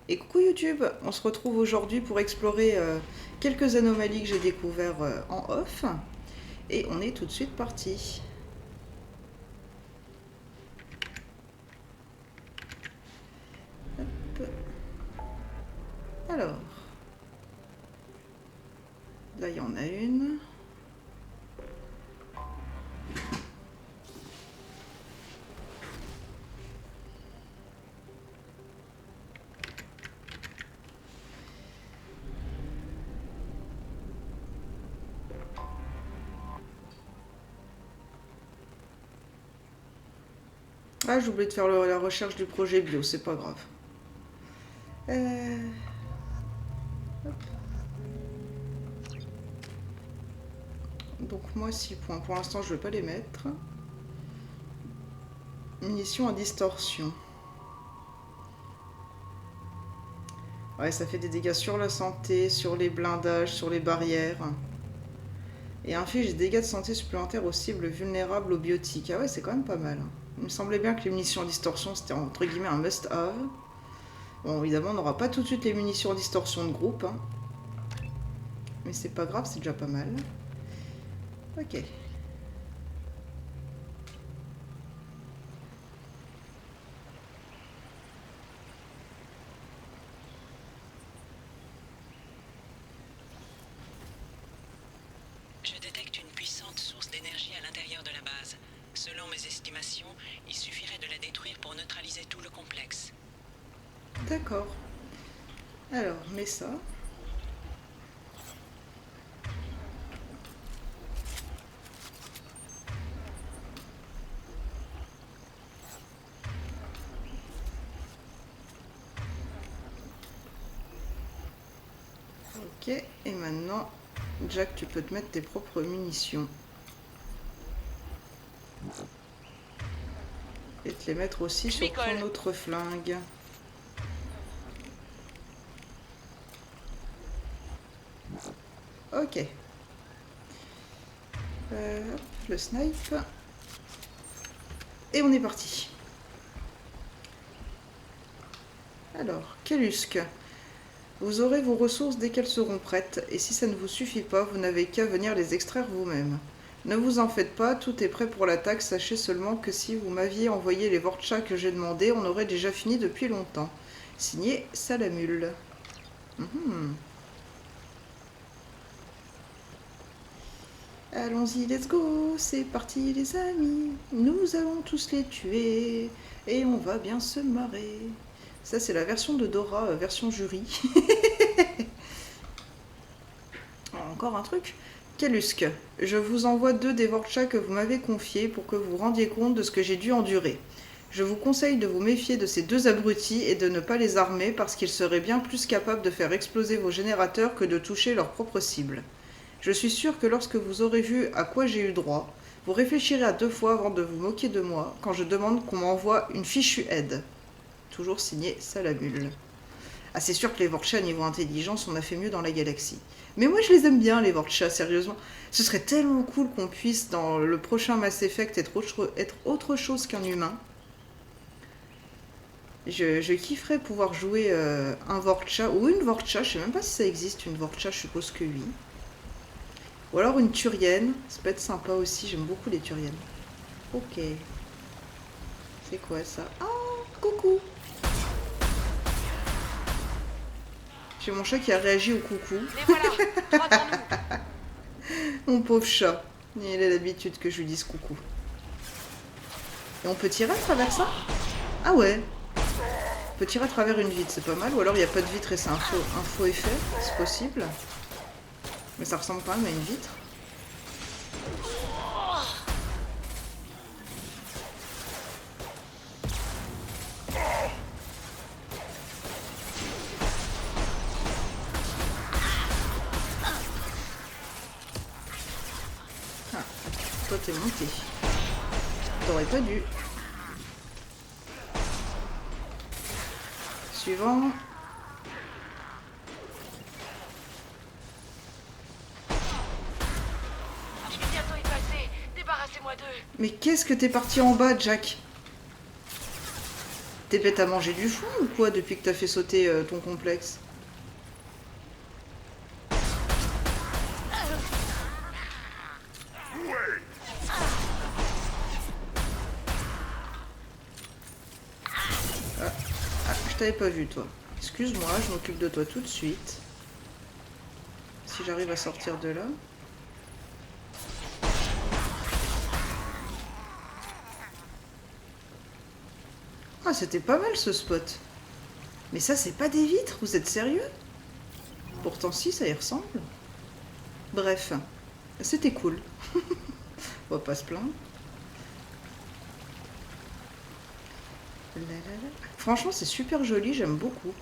Et coucou YouTube, on se retrouve aujourd'hui pour explorer quelques anomalies que j'ai découvertes en off. Et on est tout de suite parti. Hop. Alors, là il y en a une. Ah, j'ai oublié de faire la recherche du projet bio, c'est pas grave. Hop. Donc moi 6 points. Pour l'instant je vais pas les mettre. Munitions à distorsion. Ouais, ça fait des dégâts sur la santé, sur les blindages, sur les barrières. Et inflige des dégâts de santé supplémentaires aux cibles vulnérables aux biotiques. Ah ouais, c'est quand même pas mal. Il me semblait bien que les munitions à distorsion, c'était entre guillemets un must-have. Bon, évidemment, on n'aura pas tout de suite les munitions à distorsion de groupe. Hein. Mais c'est pas grave, c'est déjà pas mal. Ok. Je détecte une puissante source d'énergie à l'intérieur de la base. Selon mes estimations, il suffirait de la détruire pour neutraliser tout le complexe. D'accord. Alors, mets ça. Ok, et maintenant, Jack, tu peux te mettre tes propres munitions. Et te les mettre aussi sur ton autre flingue. Ok. Hop, le snipe. Et on est parti. Alors, Kelusk. Vous aurez vos ressources dès qu'elles seront prêtes, et si ça ne vous suffit pas, vous n'avez qu'à venir les extraire vous-même. Ne vous en faites pas, tout est prêt pour l'attaque, sachez seulement que si vous m'aviez envoyé les Vortchas que j'ai demandé, on aurait déjà fini depuis longtemps. Signé Salamule. Allons-y, let's go, c'est parti les amis, nous allons tous les tuer, et on va bien se marrer. Ça c'est la version de Dora, version jury. Encore un truc. Kalusk, je vous envoie 2 des Vortchas que vous m'avez confiés pour que vous rendiez compte de ce que j'ai dû endurer. Je vous conseille de vous méfier de ces 2 abrutis et de ne pas les armer parce qu'ils seraient bien plus capables de faire exploser vos générateurs que de toucher leur propre cible. Je suis sûr que lorsque vous aurez vu à quoi j'ai eu droit, vous réfléchirez à 2 fois avant de vous moquer de moi quand je demande qu'on m'envoie une fichue aide. Toujours signé Salamule. Ah, c'est sûr que les Vortchas niveau intelligence, on a fait mieux dans la galaxie. Mais moi, je les aime bien, les Vortchas, sérieusement. Ce serait tellement cool qu'on puisse, dans le prochain Mass Effect, être autre chose qu'un humain. Je kifferais pouvoir jouer un Vortcha ou une Vortcha. Je sais même pas si ça existe, une Vortcha, je suppose que oui. Ou alors une Turienne. Ça peut être sympa aussi, j'aime beaucoup les Turiennes. Ok. C'est quoi ça? Ah, coucou! J'ai mon chat qui a réagi au coucou. Les voilà, droit devant nous. Mon pauvre chat. Il a l'habitude que je lui dise coucou. Et on peut tirer à travers ça? Ah ouais. On peut tirer à travers une vitre, c'est pas mal. Ou alors il n'y a pas de vitre et c'est un faux effet. C'est possible. Mais ça ressemble quand même à une vitre. Ah, toi t'es monté. T'aurais pas dû. Suivant. Je vais bientôt y passer. Débarrassez-moi d'eux. Mais qu'est-ce que t'es parti en bas, Jack? T'es bête à manger du fond ou quoi depuis que t'as fait sauter ton complexe? Je t'avais pas vu toi. Excuse-moi, je m'occupe de toi tout de suite. Si j'arrive à sortir de là. Ah, c'était pas mal ce spot. Mais ça, c'est pas des vitres, vous êtes sérieux? Pourtant si, ça y ressemble. Bref, c'était cool. On va pas se plaindre. Franchement, c'est super joli, j'aime beaucoup.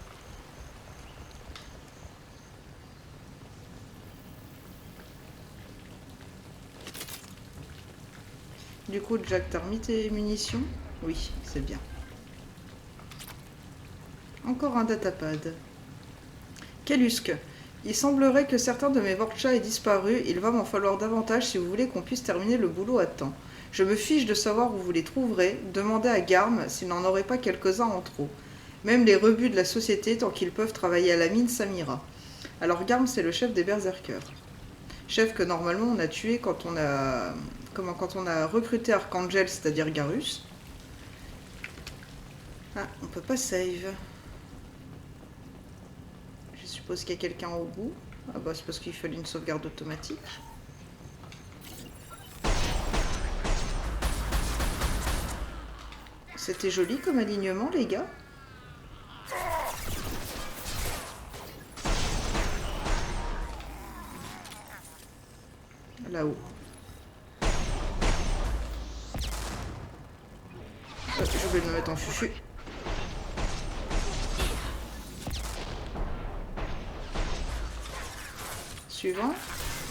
Du coup, Jack, t'as remis tes munitions? Oui, c'est bien. Encore un datapad. Kalusk. Il semblerait que certains de mes Vorcha aient disparu. Il va m'en falloir davantage si vous voulez qu'on puisse terminer le boulot à temps. Je me fiche de savoir où vous les trouverez. Demandez à Garm s'il n'en aurait pas quelques-uns en trop. Même les rebuts de la société tant qu'ils peuvent travailler à la mine Samira. Alors Garm, c'est le chef des berserkers. Chef que normalement on a tué quand on a... quand on a recruté Archangel, c'est-à-dire Garus. Ah, on peut pas save. Je suppose qu'il y a quelqu'un au bout. Ah bah c'est parce qu'il fallait une sauvegarde automatique. C'était joli comme alignement les gars. Là-haut. J'ai oublié de me mettre en fufu. Suivant.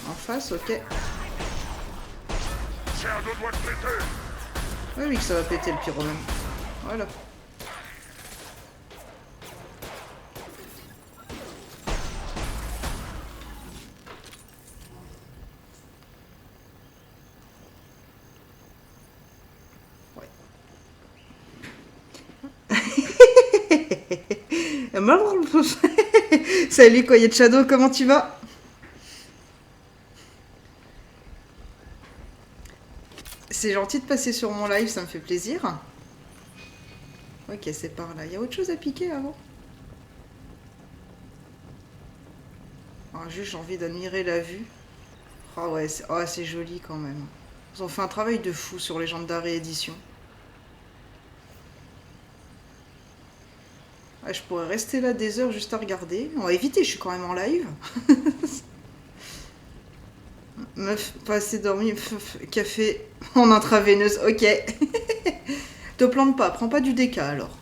En face, ok. Oui, oui, que ça va péter le pyromane. Voilà. Ouais. Salut Quiet Shadow, comment tu vas? C'est gentil de passer sur mon live, ça me fait plaisir. Ok, c'est par là. Il y a autre chose à piquer avant? Ah, juste, j'ai envie d'admirer la vue. Ah ouais, c'est joli quand même. Ils ont fait un travail de fou sur Légendes réédition. Ouais, je pourrais rester là des heures juste à regarder. On va éviter, je suis quand même en live. Meuf, pas assez dormi, café en intraveineuse, ok. Te plante pas, prends pas du déca alors.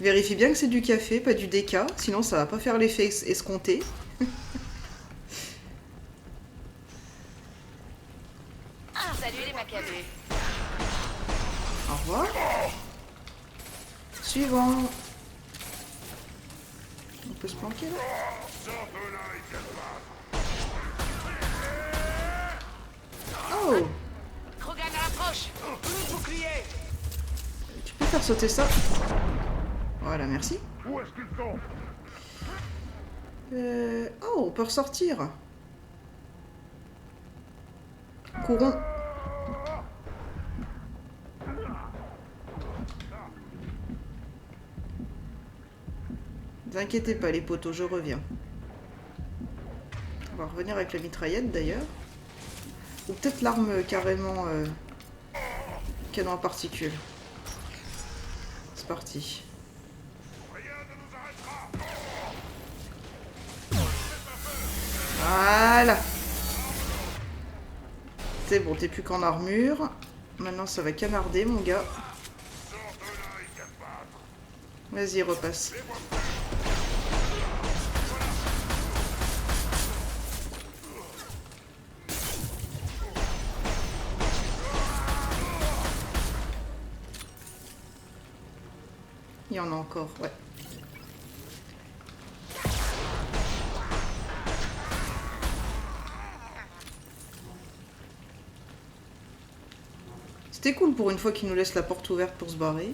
Vérifie bien que c'est du café, pas du déca, sinon ça va pas faire l'effet escompté. Salut les macabées. Au revoir. Suivant. On peut se planquer là. Oh! Krogan à l'approche. Tu peux faire sauter ça? Voilà, merci. Où est-ce qu'ils sont? Oh, on peut ressortir. Courons. Ne vous inquiétez pas les poteaux, je reviens. On va revenir avec la mitraillette d'ailleurs. Ou peut-être l'arme carrément canon à particules. C'est parti. Voilà. C'est bon, t'es plus qu'en armure. Maintenant ça va canarder mon gars. Vas-y, repasse. Il y en a encore, ouais. C'était cool pour une fois qu'ils nous laissent la porte ouverte pour se barrer.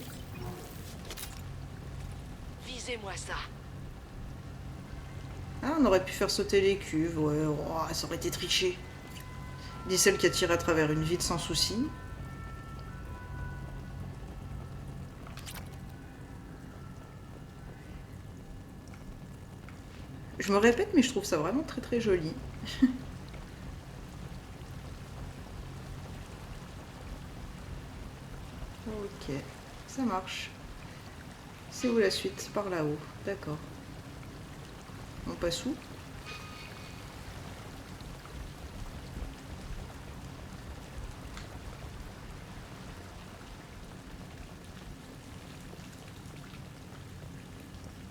C'est moi ça. Ah, on aurait pu faire sauter les cuves, ouais, oh, ça aurait été triché. Dit celle qui a tiré à travers une vitre sans souci. Je me répète, mais je trouve ça vraiment très très joli. Ok, ça marche. C'est où la suite? Par là-haut, d'accord. On passe où?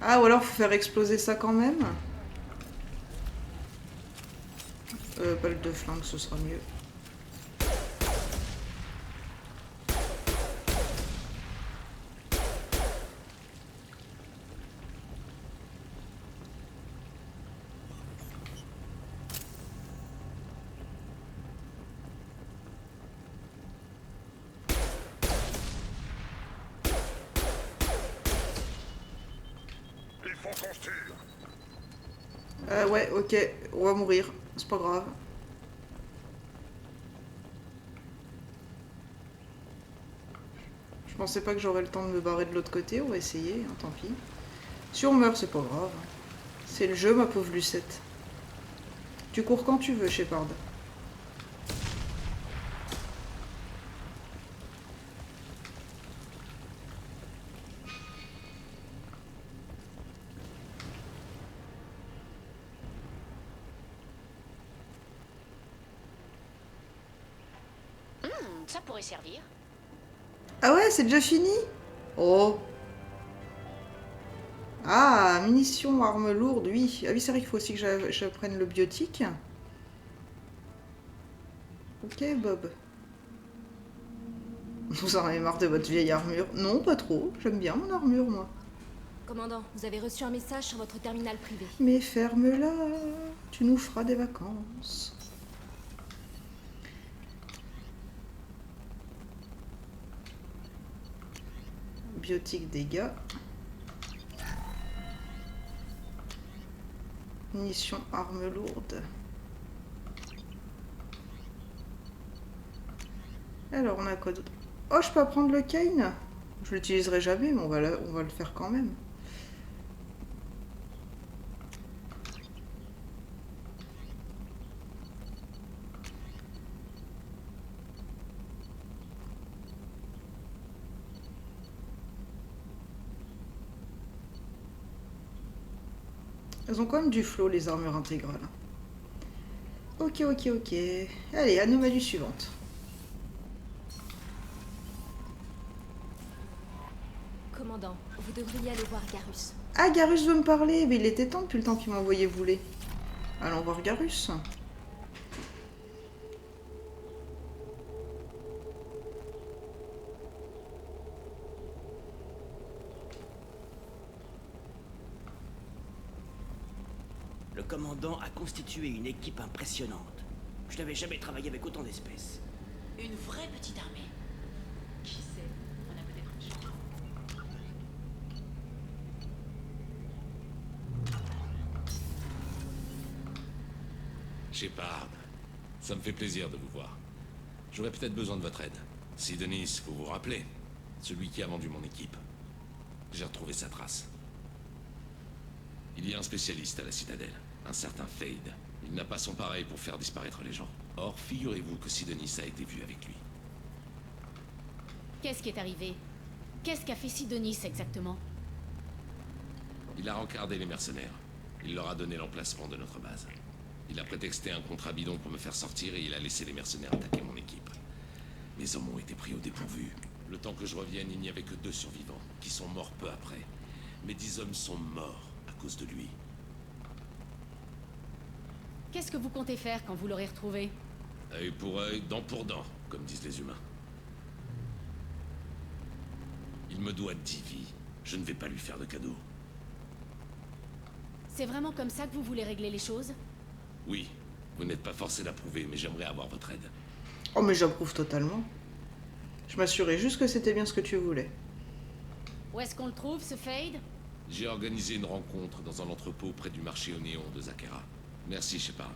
Ah, ou alors faut faire exploser ça quand même? Balle de flingue, ce sera mieux. Il faut qu'on se tue. Ouais, ok, on va mourir, c'est pas grave. Je pensais pas que j'aurais le temps de me barrer de l'autre côté, on va essayer, hein, tant pis. Si on meurt, c'est pas grave. C'est le jeu, ma pauvre Lucette. Tu cours quand tu veux, Shepard. Ça pourrait servir. Ah ouais, c'est déjà fini? Oh. Ah, munitions, armes lourdes, oui. Ah oui, c'est vrai qu'il faut aussi que j'apprenne le biotique. Ok, Bob. Vous en avez marre de votre vieille armure? Non, pas trop. J'aime bien mon armure, moi. Commandant, vous avez reçu un message sur votre terminal privé. Mais ferme-la. Tu nous feras des vacances. Biotique dégâts. Munitions armes lourdes. Alors, on a quoi d'autre? Oh, je peux apprendre le cane? Je l'utiliserai jamais, mais on va le faire quand même. Elles ont quand même du flow, les armures intégrales. Ok, ok, ok. Allez, anomalie suivante. Commandant, vous devriez aller voir Garus. Ah, Garus veut me parler, mais il était temps depuis le temps qu'il m'a envoyé bouler. Allons voir Garus. Le commandant a constitué une équipe impressionnante. Je n'avais jamais travaillé avec autant d'espèces. Une vraie petite armée. Qui sait? On a peut-être une chance. Shepard, ça me fait plaisir de vous voir. J'aurais peut-être besoin de votre aide. Sidonis, vous vous rappelez? Celui qui a vendu mon équipe. J'ai retrouvé sa trace. Il y a un spécialiste à la citadelle, un certain Fade. Il n'a pas son pareil pour faire disparaître les gens. Or, figurez-vous que Sidonis a été vu avec lui. Qu'est-ce qui est arrivé? Qu'est-ce qu'a fait Sidonis exactement? Il a rencardé les mercenaires. Il leur a donné l'emplacement de notre base. Il a prétexté un contrat bidon pour me faire sortir et il a laissé les mercenaires attaquer mon équipe. Mes hommes ont été pris au dépourvu. Le temps que je revienne, il n'y avait que 2 survivants, qui sont morts peu après. Mes 10 hommes sont morts à cause de lui. Qu'est-ce que vous comptez faire quand vous l'aurez retrouvé? Œil pour œil, dent pour dent, comme disent les humains. Il me doit 10 vies. Je ne vais pas lui faire de cadeau. C'est vraiment comme ça que vous voulez régler les choses? Oui, vous n'êtes pas forcé d'approuver, mais j'aimerais avoir votre aide. Oh, mais j'approuve totalement. Je m'assurais juste que c'était bien ce que tu voulais. Où est-ce qu'on le trouve, ce Fade? J'ai organisé une rencontre dans un entrepôt près du marché au néon de Zakera. Merci, Shepard.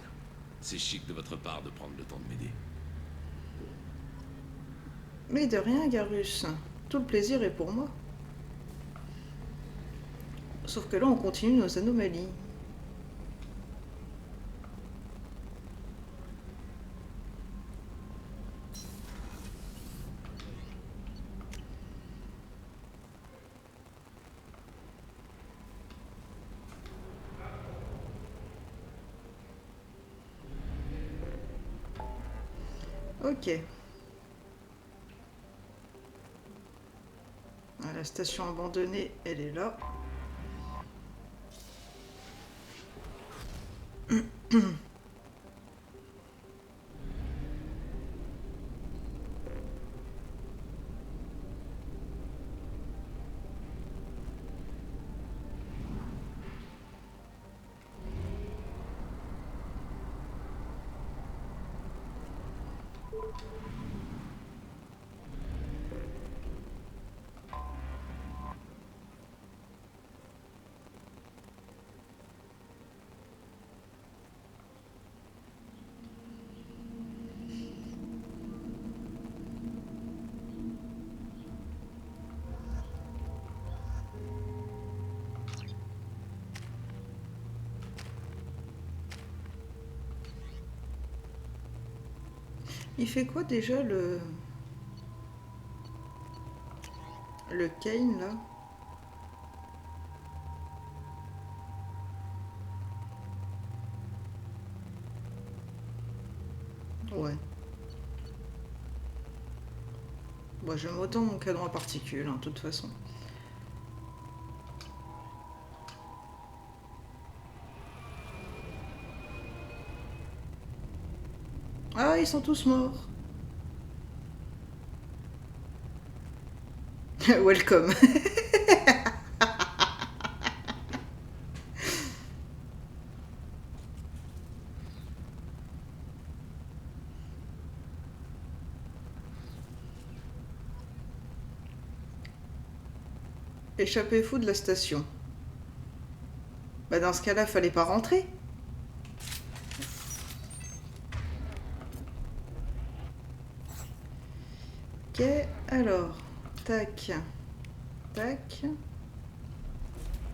C'est chic de votre part de prendre le temps de m'aider. Mais de rien, Garrus. Tout le plaisir est pour moi. Sauf que là, on continue nos anomalies. Ok. Ah, la station abandonnée, elle est là. Il fait quoi déjà le Kane là? Ouais. Bon, j'aime autant mon cadran à particules, hein, de toute façon. Ah, ils sont tous morts. Welcome. Échappé fou de la station. Bah dans ce cas-là, fallait pas rentrer. Ok, alors, tac, tac.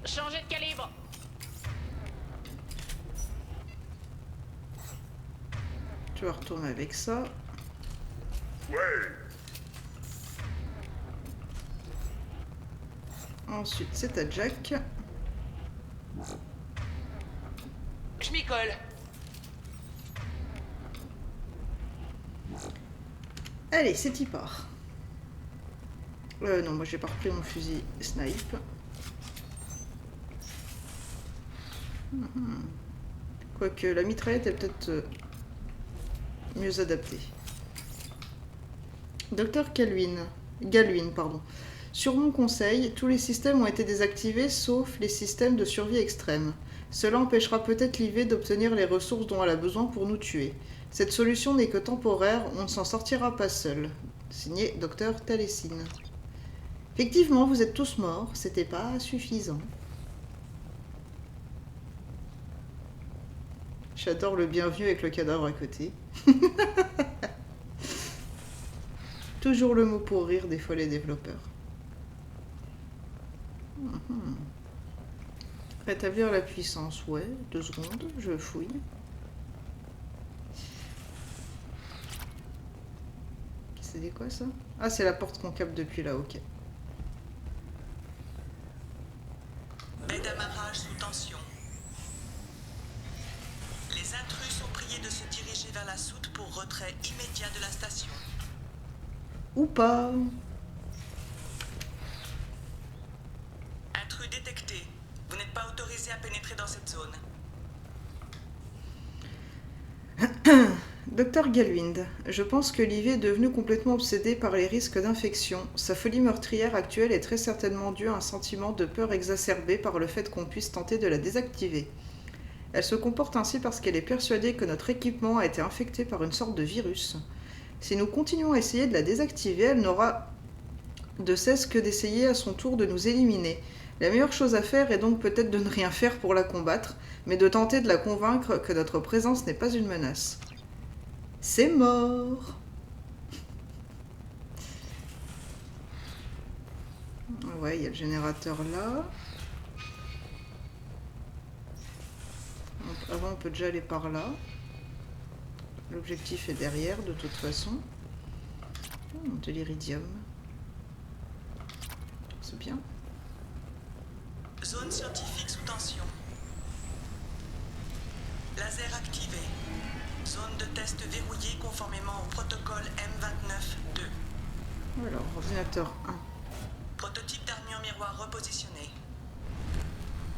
Changez de calibre. Tu vas retourner avec ça. Ouais. Ensuite, c'est à Jack. Je m'y colle. Allez, c'est y part. Non, moi j'ai pas repris mon fusil snipe. Quoique la mitraillette est peut-être mieux adaptée. Docteur Galwin, pardon. Sur mon conseil, tous les systèmes ont été désactivés sauf les systèmes de survie extrême. Cela empêchera peut-être l'IV d'obtenir les ressources dont elle a besoin pour nous tuer. Cette solution n'est que temporaire, on ne s'en sortira pas seul. Signé Docteur Talessine. Effectivement, vous êtes tous morts, c'était pas suffisant. J'adore le bienvenu avec le cadavre à côté. Toujours le mot pour rire des fois les développeurs. Rétablir la puissance, ouais, 2 secondes, je fouille. C'est quoi ça? Ah, c'est la porte qu'on capte depuis là, ok. Baie d'amarrage sous tension. Les intrus sont priés de se diriger vers la soute pour retrait immédiat de la station. Ou pas. Intrus détecté. Vous n'êtes pas autorisé à pénétrer dans cette zone. Docteur Galwind, je pense que l'IV est devenu complètement obsédé par les risques d'infection. Sa folie meurtrière actuelle est très certainement due à un sentiment de peur exacerbé par le fait qu'on puisse tenter de la désactiver. Elle se comporte ainsi parce qu'elle est persuadée que notre équipement a été infecté par une sorte de virus. Si nous continuons à essayer de la désactiver, elle n'aura de cesse que d'essayer à son tour de nous éliminer. La meilleure chose à faire est donc peut-être de ne rien faire pour la combattre, mais de tenter de la convaincre que notre présence n'est pas une menace. C'est mort. Ouais, il y a le générateur là. Avant, on peut déjà aller par là. L'objectif est derrière, de toute façon. De l'iridium. C'est bien. Zone scientifique sous tension. Laser activé. Zone de test verrouillée conformément au protocole M29-2. Alors, ordinateur 1. Prototype d'armure miroir repositionné.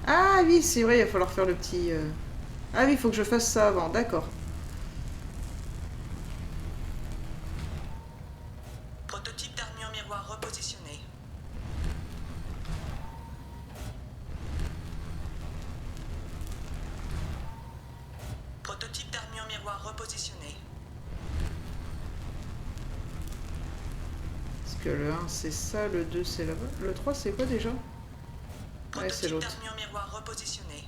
Ah oui, c'est vrai, il va falloir faire le petit... Ah oui, il faut que je fasse ça avant, d'accord. Prototype d'armure miroir repositionné. Prototype d'armure miroir repositionné. Parce que le 1 c'est ça, le 2 c'est là-bas. Le 3 c'est quoi déjà? Ouais, c'est Prototype l'autre. d'armure miroir repositionné.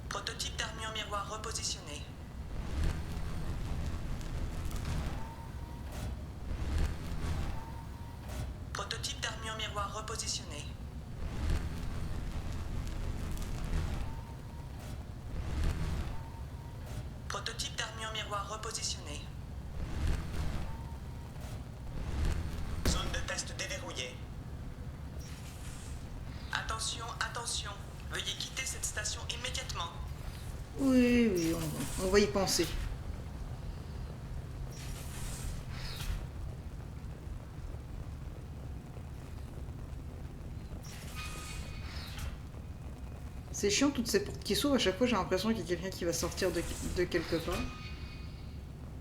Prototype d'armure miroir repositionné. Prototype d'armure miroir repositionné. Prototype d'armure miroir repositionné. Zone de test déverrouillée. Attention, attention. Veuillez quitter cette station immédiatement. Oui, oui, on va y penser. C'est chiant toutes ces portes qui s'ouvrent, à chaque fois j'ai l'impression qu'il y a quelqu'un qui va sortir de quelque part.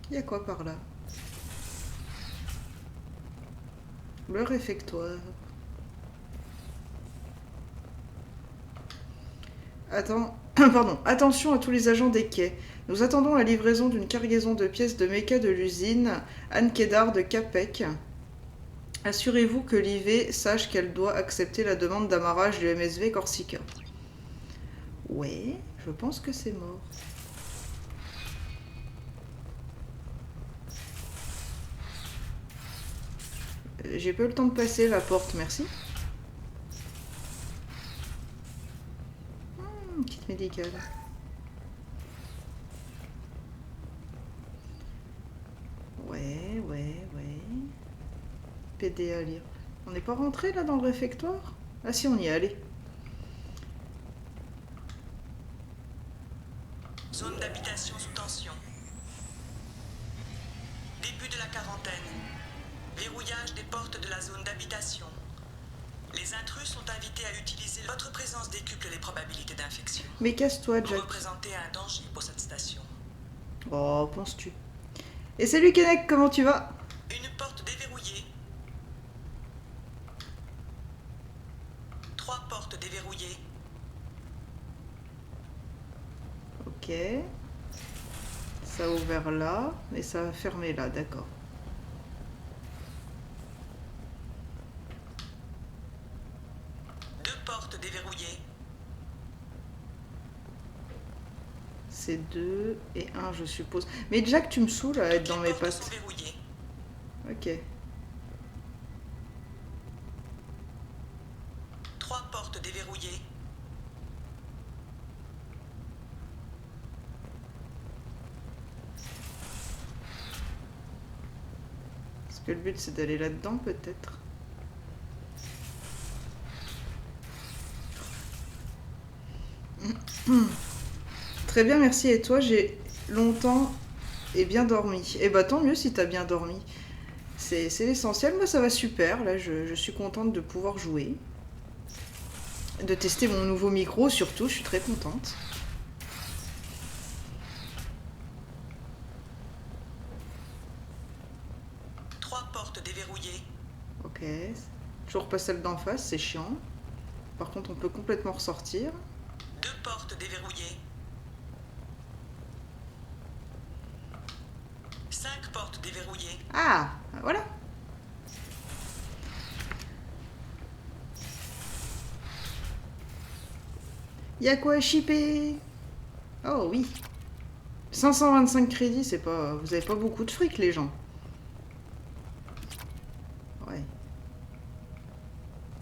Il y a quoi par là? Le réfectoire. Attends, pardon. Attention à tous les agents des quais. Nous attendons la livraison d'une cargaison de pièces de méca de l'usine Anne Kedar de Capec. Assurez-vous que l'IV sache qu'elle doit accepter la demande d'amarrage du MSV Corsica. Ouais, je pense que c'est mort. J'ai pas eu le temps de passer la porte, merci. Kit médical. Ouais. PD à lire. On n'est pas rentré là dans le réfectoire? Ah si, on y est allé. Zone d'habitation sous tension. Début de la quarantaine. Verrouillage des portes de la zone d'habitation. Les intrus sont invités à utiliser votre présence décuple les probabilités d'infection. Mais casse-toi, Vous Jack. représentez un danger pour cette station. Oh, penses-tu? Et salut Kennec, comment tu vas? Une porte déverrouillée. 3 portes déverrouillées. Ok. Ça a ouvert là, et ça a fermé là, d'accord. Porte déverrouillée. C'est 2 et 1, je suppose. Mais Jack, tu me saoules à être dans mes pattes. Ok. 3 portes déverrouillées. Est-ce que le but c'est d'aller là-dedans peut-être? Très bien, merci. Et toi, j'ai longtemps et bien dormi. Et bah tant mieux si t'as bien dormi. C'est l'essentiel. Moi, ça va super. Là, je suis contente de pouvoir jouer. De tester mon nouveau micro, surtout. Je suis très contente. Ok. Toujours pas celle d'en face, c'est chiant. Par contre, on peut complètement ressortir. 2 portes déverrouillées. 5 portes déverrouillées. Ah, voilà. Y a quoi à shipper? Oh oui. 525 crédits, c'est pas... Vous avez pas beaucoup de fric, les gens. Ouais.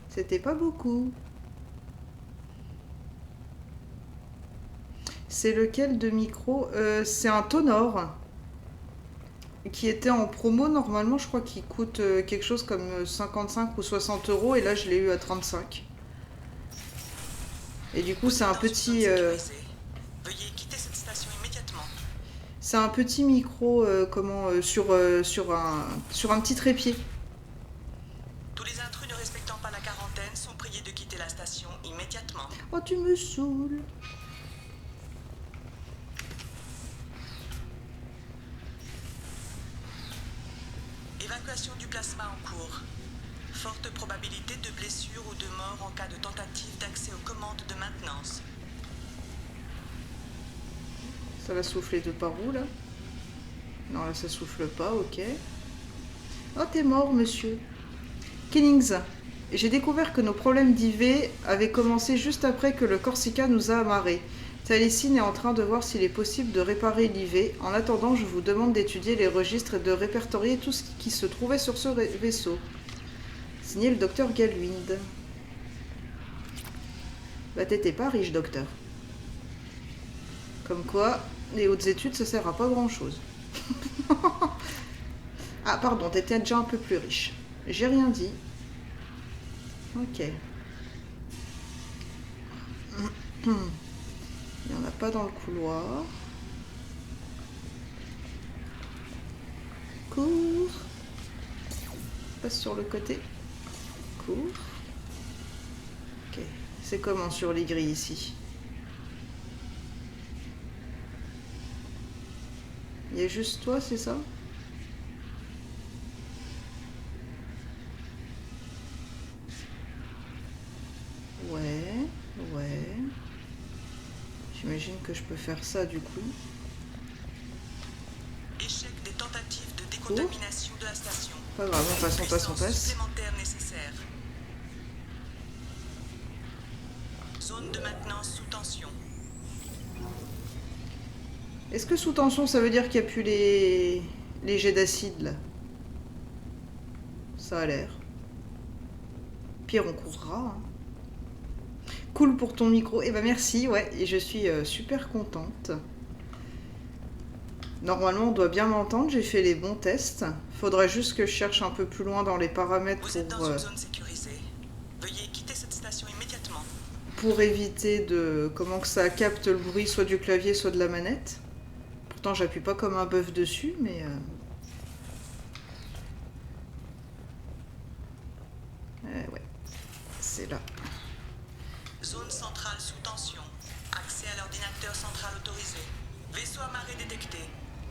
C'était pas beaucoup. C'est lequel de micro? C'est un Tonor. Qui était en promo, normalement, je crois qu'il coûte quelque chose comme 55 ou 60 euros. Et là, je l'ai eu à 35. Et du coup, c'est un petit... Veuillez quitter cette station immédiatement. C'est un petit micro, sur un petit trépied. Tous les intrus ne respectant pas la quarantaine sont priés de quitter la station immédiatement. Oh, tu me saoules. Évacuation du plasma en cours. Forte probabilité de blessure ou de mort en cas de tentative d'accès aux commandes de maintenance. Ça va souffler de par où, là? Non, là, ça souffle pas, ok. Oh, t'es mort, monsieur. Kennings, j'ai découvert que nos problèmes d'IV avaient commencé juste après que le Corsica nous a amarrés. Taliesin est en train de voir s'il est possible de réparer l'IV. En attendant, je vous demande d'étudier les registres et de répertorier tout ce qui se trouvait sur ce vaisseau. Signé le docteur Galwind. Bah, t'étais pas riche, docteur. Comme quoi, les hautes études, ça sert à pas grand-chose. Ah, pardon, t'étais déjà un peu plus riche. J'ai rien dit. Ok. Il n'y en a pas dans le couloir. Cours. Passe sur le côté. Cours. Ok. C'est comment sur les grilles ici? Il y a juste toi, c'est ça? Ouais, ouais. J'imagine que je peux faire ça du coup. Échec des tentatives de décontamination de la station. Pas grave, on passe, on passe, on Puissance passe. supplémentaire nécessaire. Zone de maintenance sous tension. Est-ce que sous tension, ça veut dire qu'il n'y a plus les jets d'acide, là? Ça a l'air. Pire, on courra. Hein. Cool pour ton micro. Eh ben merci, ouais. Et je suis super contente. Normalement, on doit bien m'entendre. J'ai fait les bons tests. Faudrait juste que je cherche un peu plus loin dans les paramètres Vous êtes dans une zone sécurisée. Veuillez quitter cette station immédiatement. pour éviter de... Comment que ça capte le bruit, soit du clavier, soit de la manette. Pourtant, j'appuie pas comme un bœuf dessus, mais... ouais. C'est là. Zone centrale sous tension. Accès à l'ordinateur central autorisé. Vaisseau amarré détecté.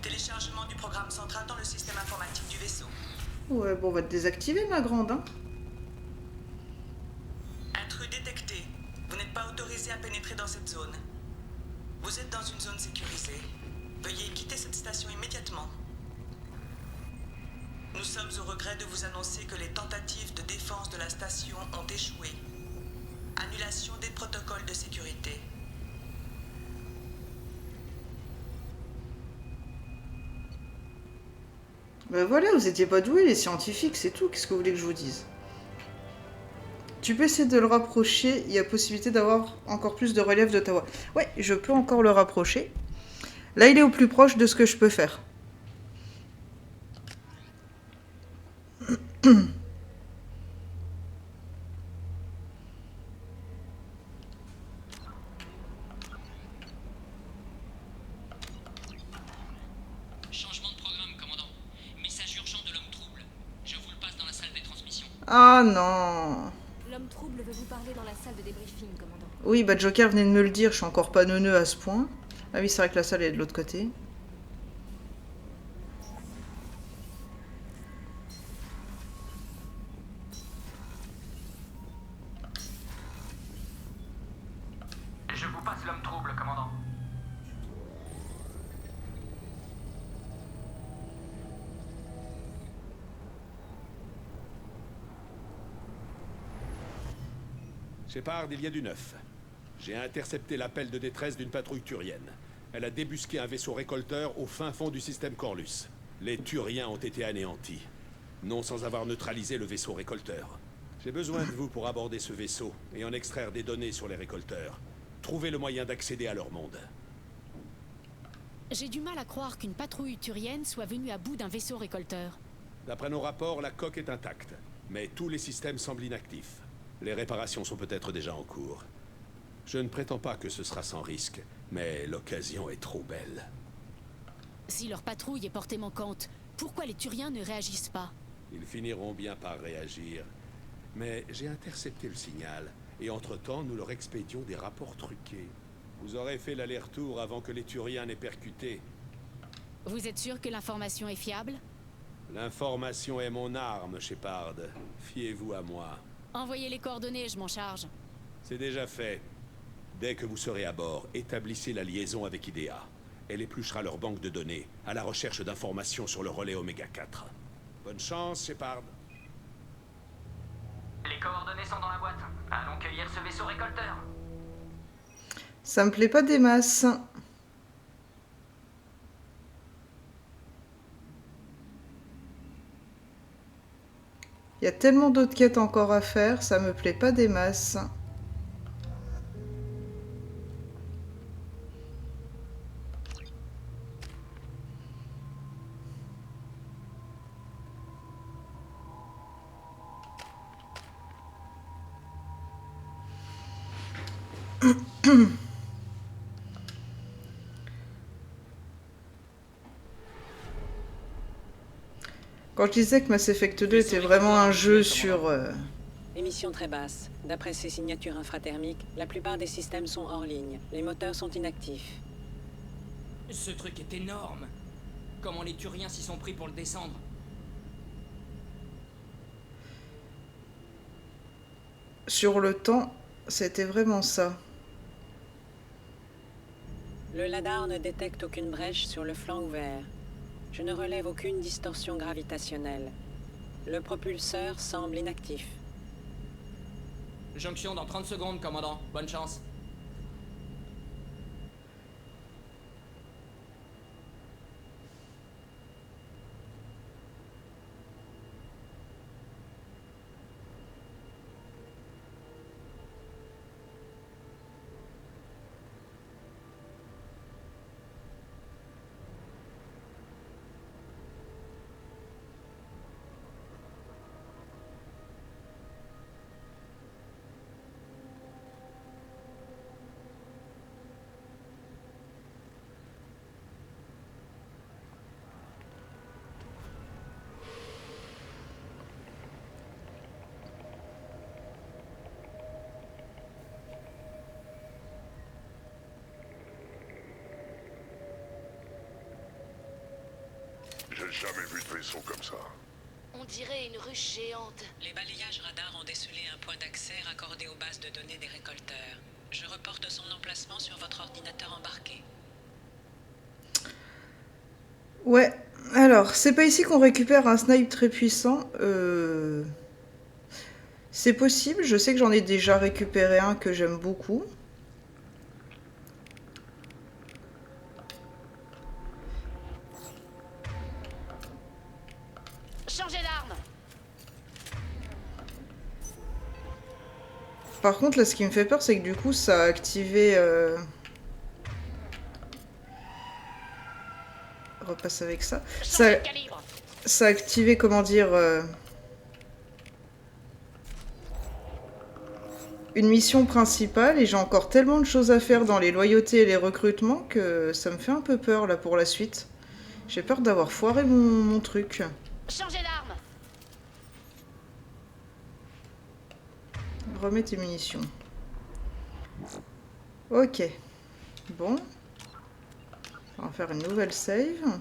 Téléchargement du programme central dans le système informatique du vaisseau. Ouais, bon, on va te désactiver, ma grande, hein. Intrus détecté. Vous n'êtes pas autorisé à pénétrer dans cette zone. Vous êtes dans une zone sécurisée. Veuillez quitter cette station immédiatement. Nous sommes au regret de vous annoncer que les tentatives de défense de la station ont échoué. Annulation des protocoles de sécurité. Ben voilà, vous étiez pas doués, les scientifiques, c'est tout. Qu'est-ce que vous voulez que je vous dise? Tu peux essayer de le rapprocher. Il y a possibilité d'avoir encore plus de relief de ta voix. Ouais, je peux encore le rapprocher. Là, il est au plus proche de ce que je peux faire. Changement de programme, commandant. Message urgent de l'homme trouble. Je vous le passe dans la salle des transmissions. Ah non. L'homme trouble veut vous parler dans la salle de débriefing, commandant. Oui, bah Joker venait de me le dire, je suis encore pas neuneux à ce point. Ah oui, c'est vrai que la salle est de l'autre côté. Je vous passe l'homme trouble, commandant. Shepard, il y a du neuf. J'ai intercepté l'appel de détresse d'une patrouille turienne. Elle a débusqué un vaisseau récolteur au fin fond du système Corlus. Les Turiens ont été anéantis. Non sans avoir neutralisé le vaisseau récolteur. J'ai besoin de vous pour aborder ce vaisseau et en extraire des données sur les récolteurs. Trouvez le moyen d'accéder à leur monde. J'ai du mal à croire qu'une patrouille turienne soit venue à bout d'un vaisseau récolteur. D'après nos rapports, la coque est intacte. Mais tous les systèmes semblent inactifs. Les réparations sont peut-être déjà en cours. Je ne prétends pas que ce sera sans risque, mais l'occasion est trop belle. Si leur patrouille est portée manquante, pourquoi les Turiens ne réagissent pas? Ils finiront bien par réagir. Mais j'ai intercepté le signal, et entre-temps, nous leur expédions des rapports truqués. Vous aurez fait l'aller-retour avant que les Turiens n'aient percuté. Vous êtes sûr que l'information est fiable? L'information est mon arme, Shepard. Fiez-vous à moi. Envoyez les coordonnées, je m'en charge. C'est déjà fait. Dès que vous serez à bord, établissez la liaison avec IDEA. Elle épluchera leur banque de données, à la recherche d'informations sur le relais Oméga 4. Bonne chance, Shepard. Les coordonnées sont dans la boîte. Allons cueillir ce vaisseau récolteur. Ça me plaît pas des masses. Il y a tellement d'autres quêtes encore à faire, ça me plaît pas des masses. Quand je disais que Mass Effect 2 était vraiment un jeu sur... Émission très basse. D'après ces signatures infrathermiques, la plupart des systèmes sont hors ligne. Les moteurs sont inactifs. Ce truc est énorme. Comment les Turiens s'y sont pris pour le descendre? Sur le temps, c'était vraiment ça. Le LADAR ne détecte aucune brèche sur le flanc ouvert. Je ne relève aucune distorsion gravitationnelle. Le propulseur semble inactif. Jonction dans 30 secondes, commandant. Bonne chance. J'ai jamais vu de vaisseau comme ça. On dirait une ruche géante. Les balayages radars ont décelé un point d'accès raccordé aux bases de données des récolteurs. Je reporte son emplacement sur votre ordinateur embarqué. Ouais, alors, c'est pas ici qu'on récupère un snipe très puissant. C'est possible, je sais que j'en ai déjà récupéré un que j'aime beaucoup. Changez d'arme. Par contre, là, ce qui me fait peur, c'est que du coup, ça a activé... Repasse avec ça. Changez de calibre. Ça a activé, comment dire... une mission principale, et j'ai encore tellement de choses à faire dans les loyautés et les recrutements que ça me fait un peu peur, là, pour la suite. J'ai peur d'avoir foiré mon truc. Changez d'arme. Remets tes munitions. Ok. Bon. On va faire une nouvelle save.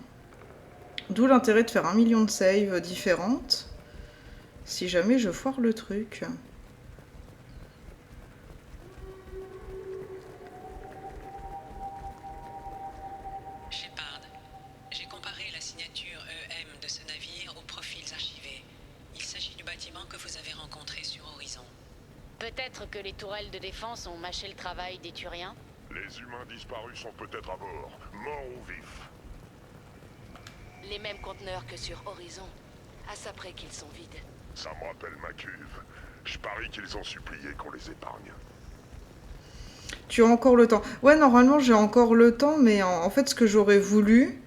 D'où l'intérêt de faire 1 million de saves différentes. Si jamais je foire le truc. Shepard, j'ai comparé la signature EM de ce navire aux profils archivés. Il s'agit du bâtiment que vous avez rencontré sur Horizon. Peut-être que les tourelles de défense ont mâché le travail des Turiens. Les humains disparus sont peut-être à bord, morts ou vifs. Les mêmes conteneurs que sur Horizon. À ça près qu'ils sont vides. Ça me rappelle ma cuve. Je parie qu'ils ont supplié qu'on les épargne. Tu as encore le temps. Ouais, normalement, j'ai encore le temps, mais en fait, ce que j'aurais voulu...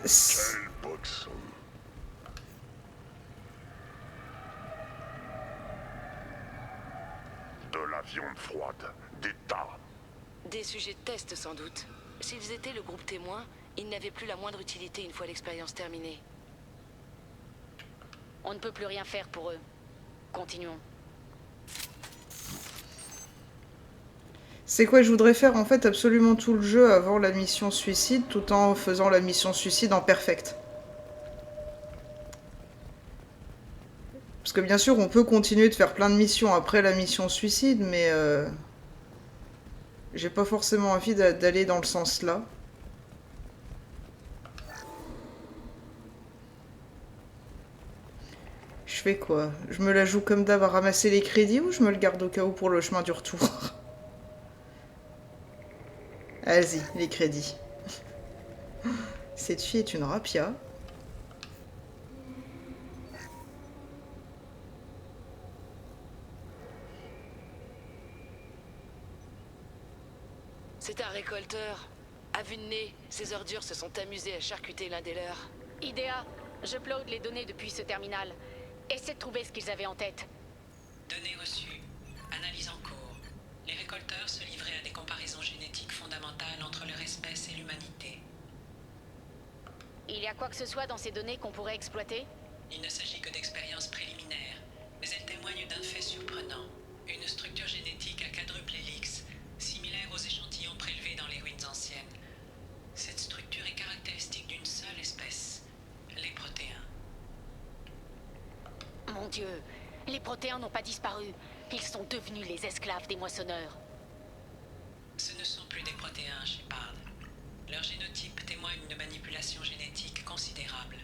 Quel boxon. De la viande froide, des tas. Des sujets de test sans doute. S'ils étaient le groupe témoin, ils n'avaient plus la moindre utilité une fois l'expérience terminée. On ne peut plus rien faire pour eux. Continuons. C'est quoi, je voudrais faire en fait absolument tout le jeu avant la mission suicide, tout en faisant la mission suicide en perfect. Parce que bien sûr, on peut continuer de faire plein de missions après la mission suicide, mais j'ai pas forcément envie d'aller dans le sens là. Je fais quoi? Je me la joue comme d'hab à ramasser les crédits ou je me le garde au cas où pour le chemin du retour? Vas-y, les crédits. Cette fille est une rapia. C'est un récolteur. À vue de nez, ces ordures se sont amusées à charcuter l'un des leurs. Idea, j'upload les données depuis ce terminal. Essaie de trouver ce qu'ils avaient en tête. Données reçues. Analyse en cours. Les récolteurs se livraient à des comparaisons génétiques fondamentales entre leur espèce et l'humanité. Il y a quoi que ce soit dans ces données qu'on pourrait exploiter? Il ne s'agit que d'expériences préliminaires, mais elles témoignent d'un fait surprenant. Une structure génétique à quadruple hélix, similaire aux échantillons prélevés dans les ruines anciennes. Cette structure est caractéristique d'une seule espèce, les protéins. Mon Dieu, les protéins n'ont pas disparu. Ils sont devenus les esclaves des moissonneurs. Ce ne sont plus des protéins, Shepard. Leur génotype témoigne de manipulations génétiques considérables.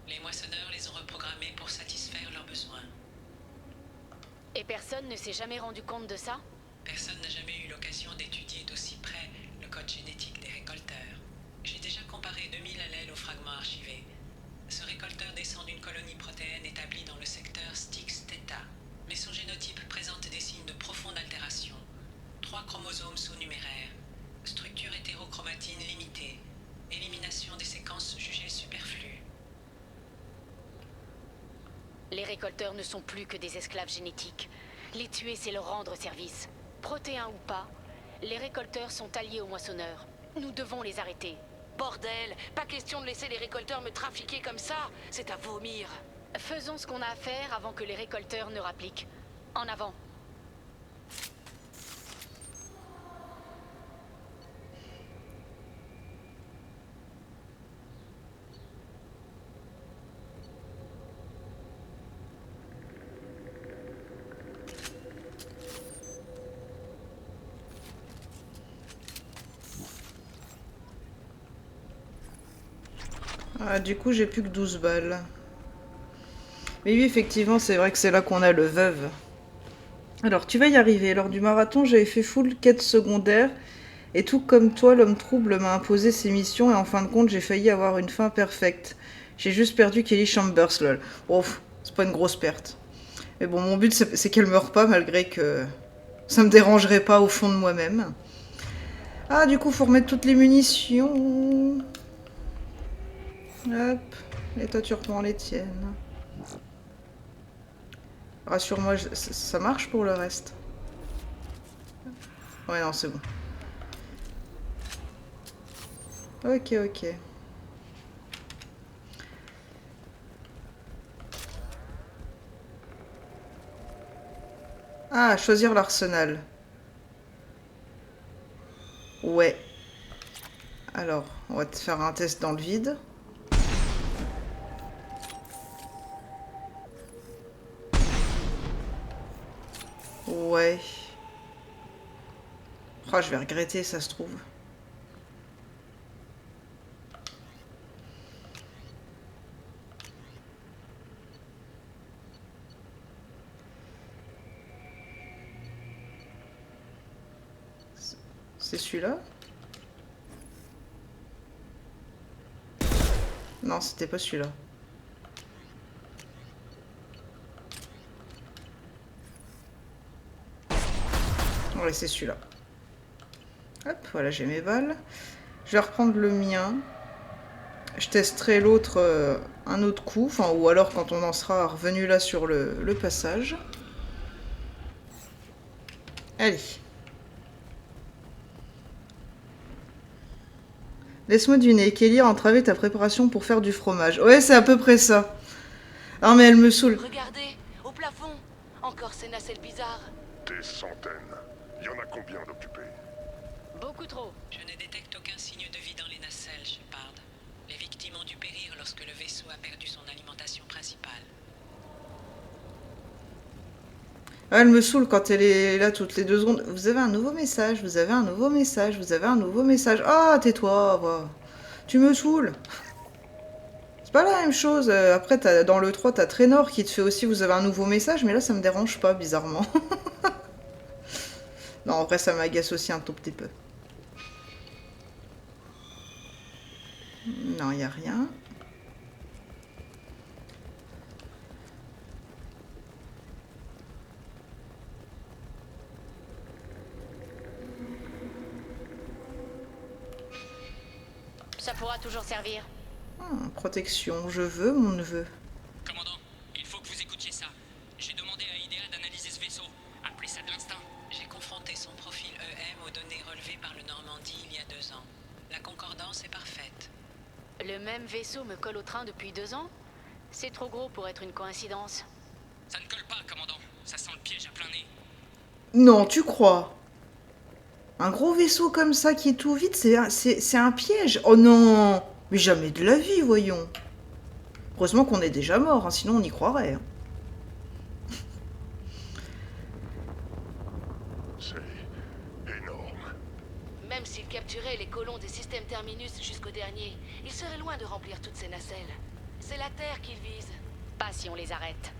Les moissonneurs les ont reprogrammés pour satisfaire leurs besoins. Et personne ne s'est jamais rendu compte de ça? Personne n'a jamais eu l'occasion d'étudier d'aussi près le code génétique des récolteurs. J'ai déjà comparé 2000 allèles aux fragments archivés. Ce récolteur descend d'une colonie protéenne établie dans le secteur Styx-Theta. Mais son génotype présente des signes de profonde altération. 3 chromosomes sous-numéraires. Structure hétérochromatine limitée. Élimination des séquences jugées superflues. Les récolteurs ne sont plus que des esclaves génétiques. Les tuer, c'est leur rendre service. Protéins ou pas, les récolteurs sont alliés aux moissonneurs. Nous devons les arrêter. Bordel, pas question de laisser les récolteurs me trafiquer comme ça. C'est à vomir. Faisons ce qu'on a à faire avant que les récolteurs ne rappliquent. En avant. Ah, du coup, j'ai plus que 12 balles. Mais oui, effectivement, c'est vrai que c'est là qu'on a le veuve. Alors, tu vas y arriver. Lors du marathon, j'avais fait full quête secondaire. Et tout comme toi, l'homme trouble m'a imposé ses missions. Et en fin de compte, j'ai failli avoir une fin perfecte. J'ai juste perdu Kelly Chambers, lol. Oh, c'est pas une grosse perte. Mais bon, mon but, c'est qu'elle meure pas, malgré que ça me dérangerait pas au fond de moi-même. Ah, du coup, faut remettre toutes les munitions. Hop. Et toi, tu reprends les tiennes. Rassure-moi, ça marche pour le reste. Ouais, non, c'est bon. Ok, ok. Ah, choisir l'arsenal. Ouais. Alors, on va te faire un test dans le vide. Ouais. Oh, je vais regretter, ça se trouve. C'est celui-là? Non, c'était pas celui-là. Ouais, c'est celui-là. Hop, voilà, j'ai mes balles. Je vais reprendre le mien. Je testerai l'autre un autre coup, enfin, ou alors quand on en sera revenu là sur le passage. Allez. Laisse-moi deviner, Kelly a entravé ta préparation pour faire du fromage. Ouais, c'est à peu près ça. Ah, mais elle me saoule. Regardez, au plafond. Encore ces nacelles bizarres. Des centaines. Il y en a combien d'occupés? Beaucoup trop. Je ne détecte aucun signe de vie dans les nacelles, Shepard. Les victimes ont dû périr lorsque le vaisseau a perdu son alimentation principale. Ah, elle me saoule quand elle est là toutes les 2 secondes. Vous avez un nouveau message, vous avez un nouveau message, vous avez un nouveau message. Ah, tais-toi, va. Tu me saoules. C'est pas la même chose. Après, dans le 3, t'as Traynor qui te fait aussi vous avez un nouveau message, mais là, ça me dérange pas, bizarrement. Non, en vrai, ça m'agace aussi un tout petit peu. Non, il n'y a rien. Ça pourra toujours servir. Protection, je veux mon neveu. Commandant, il faut que vous écoutiez ça. J'ai demandé à IDEA d'analyser ce vaisseau. Appelez ça de l'instinct. J'ai confronté son profil EM aux données relevées par le Normandie il y a 2 ans. La concordance est parfaite. Le même vaisseau me colle au train depuis 2 ans? C'est trop gros pour être une coïncidence. Ça ne colle pas, commandant. Ça sent le piège à plein nez. Non, tu crois? Un gros vaisseau comme ça qui est tout vide, c'est un piège. Oh non! Mais jamais de la vie, voyons. Heureusement qu'on est déjà mort, hein, sinon on y croirait. Hein. C'est énorme. Même s'il capturait les colons des systèmes Terminus jusqu'au dernier, il serait loin de remplir toutes ces nacelles. C'est la Terre qu'il vise. Pas si on les arrête.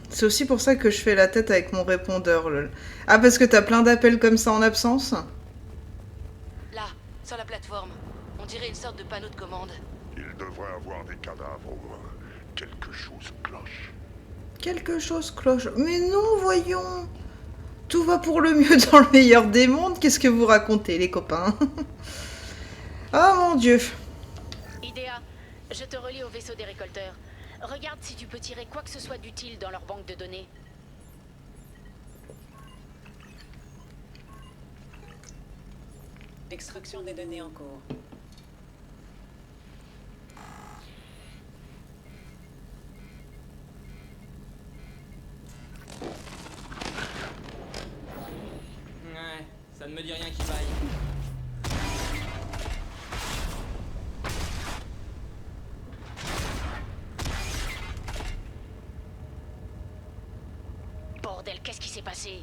C'est aussi pour ça que je fais la tête avec mon répondeur, lol. Ah, parce que t'as plein d'appels comme ça en absence? Là, sur la plateforme. On dirait une sorte de panneau de commande. Il devrait avoir des cadavres au moins. Quelque chose cloche. Quelque chose cloche. Mais non, voyons. Tout va pour le mieux dans le meilleur des mondes. Qu'est-ce que vous racontez, les copains? Oh mon Dieu. IDEA, je te relie au vaisseau des récolteurs. Regarde si tu peux tirer quoi que ce soit d'utile dans leur banque de données. Extraction des données en cours. Ouais, ça ne me dit rien qui vaille. Bordel, qu'est-ce qui s'est passé?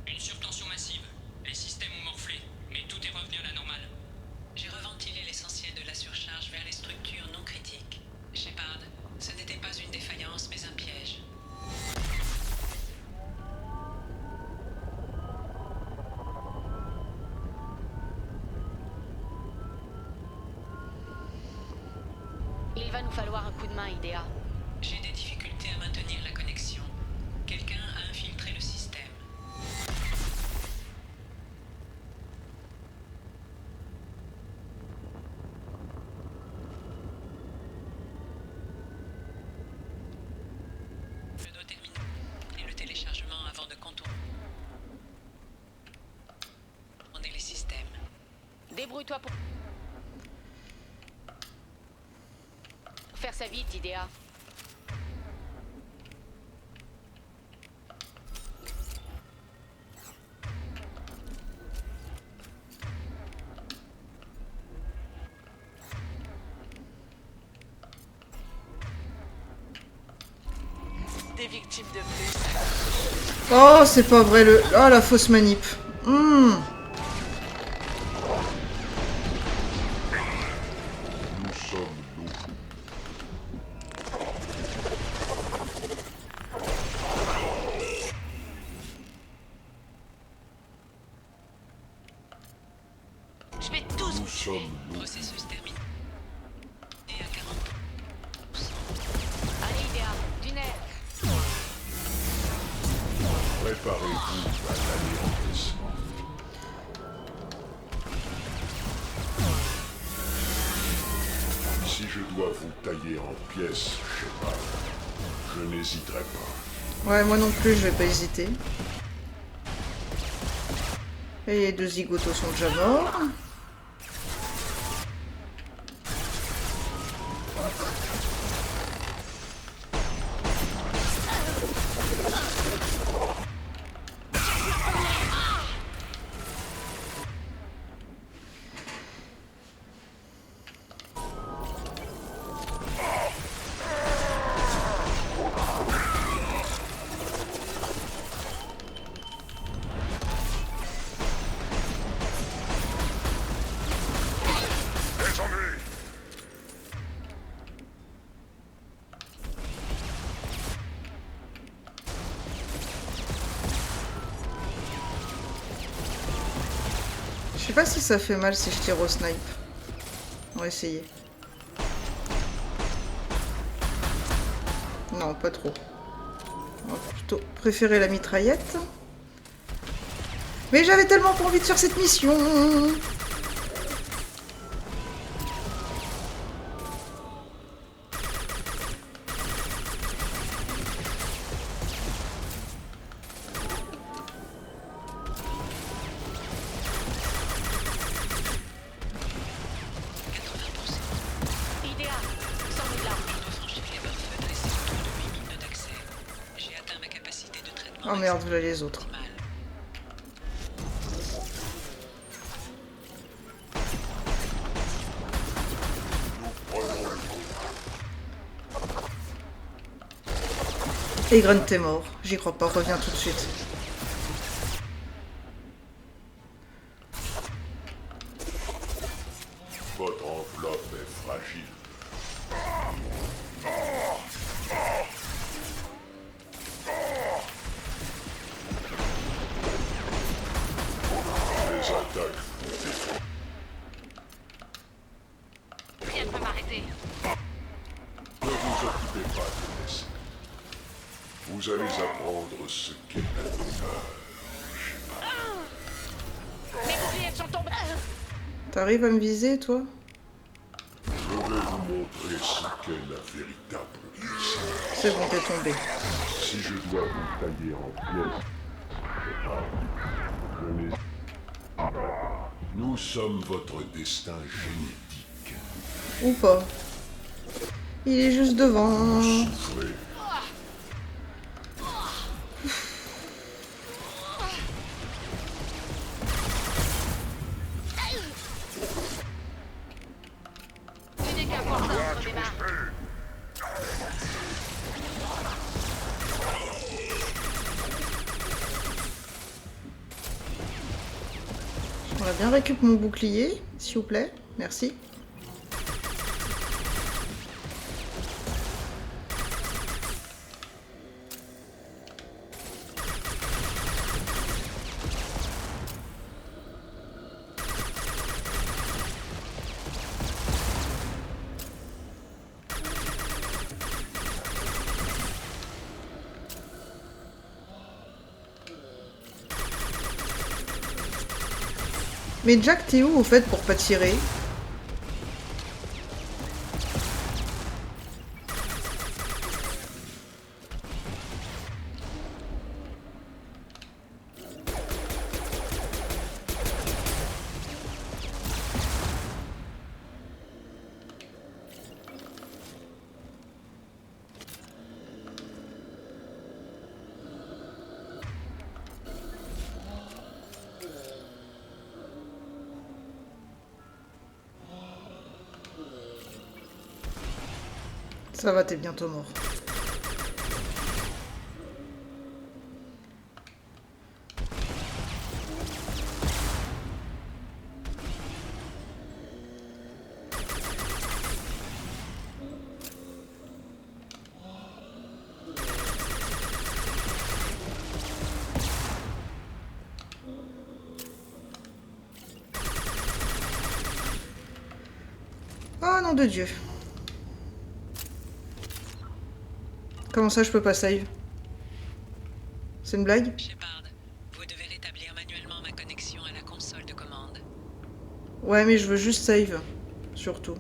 Une surtension massive. Les systèmes ont morflé, mais tout est revenu à la normale. J'ai reventilé l'essentiel de la surcharge vers les structures non critiques. Shepard, ce n'était pas une défaillance, mais un piège. Il va nous falloir un coup de main, IDEA. J'ai des difficultés à maintenir la connexion. Quelqu'un a infiltré le système. Je dois terminer le téléchargement avant de contourner les systèmes. Débrouille-toi pour faire ça vite, IDEA. Des victimes de plus. Oh, c'est pas vrai, le... Oh, la fausse manip. Nous sommes nous. Préparez-vous à l'anéantissement. Si je dois vous tailler en pièces, Shepard, je n'hésiterai pas. Ouais, moi non plus, je vais pas hésiter. Et les deux zigotos sont déjà morts. Je sais pas si ça fait mal si je tire au snipe. On va essayer. Non, pas trop. On va plutôt préférer la mitraillette. Mais j'avais tellement pas envie de faire cette mission. Oh merde, voilà les autres. Et Grunt est mort. J'y crois pas, reviens tout de suite. Votre enveloppe est fragile. Les attaques vous défendent. Rien ne peut m'arrêter. Ne vous occupez pas de laisser. Vous allez apprendre ce qu'est la douleur. Mes boucliers sont tombés. T'arrives à me viser, toi? Je vais vous montrer ce qu'est la véritable puissance. C'est bon, t'es tombé. Si je dois vous tailler en pièces, je n'hésiterai pas. Nous sommes votre destin génétique. Ou pas. Il est juste devant. Souffrez. Il n'est qu'un porteur sur des marques. J'aimerais bien récupérer mon bouclier, s'il vous plaît. Merci. Mais Jack, t'es où au fait pour pas tirer? Ça va, t'es bientôt mort. Oh nom de Dieu. Comment ça, je peux pas save? C'est une blague? Shepard, Ouais, mais je veux juste save. Surtout.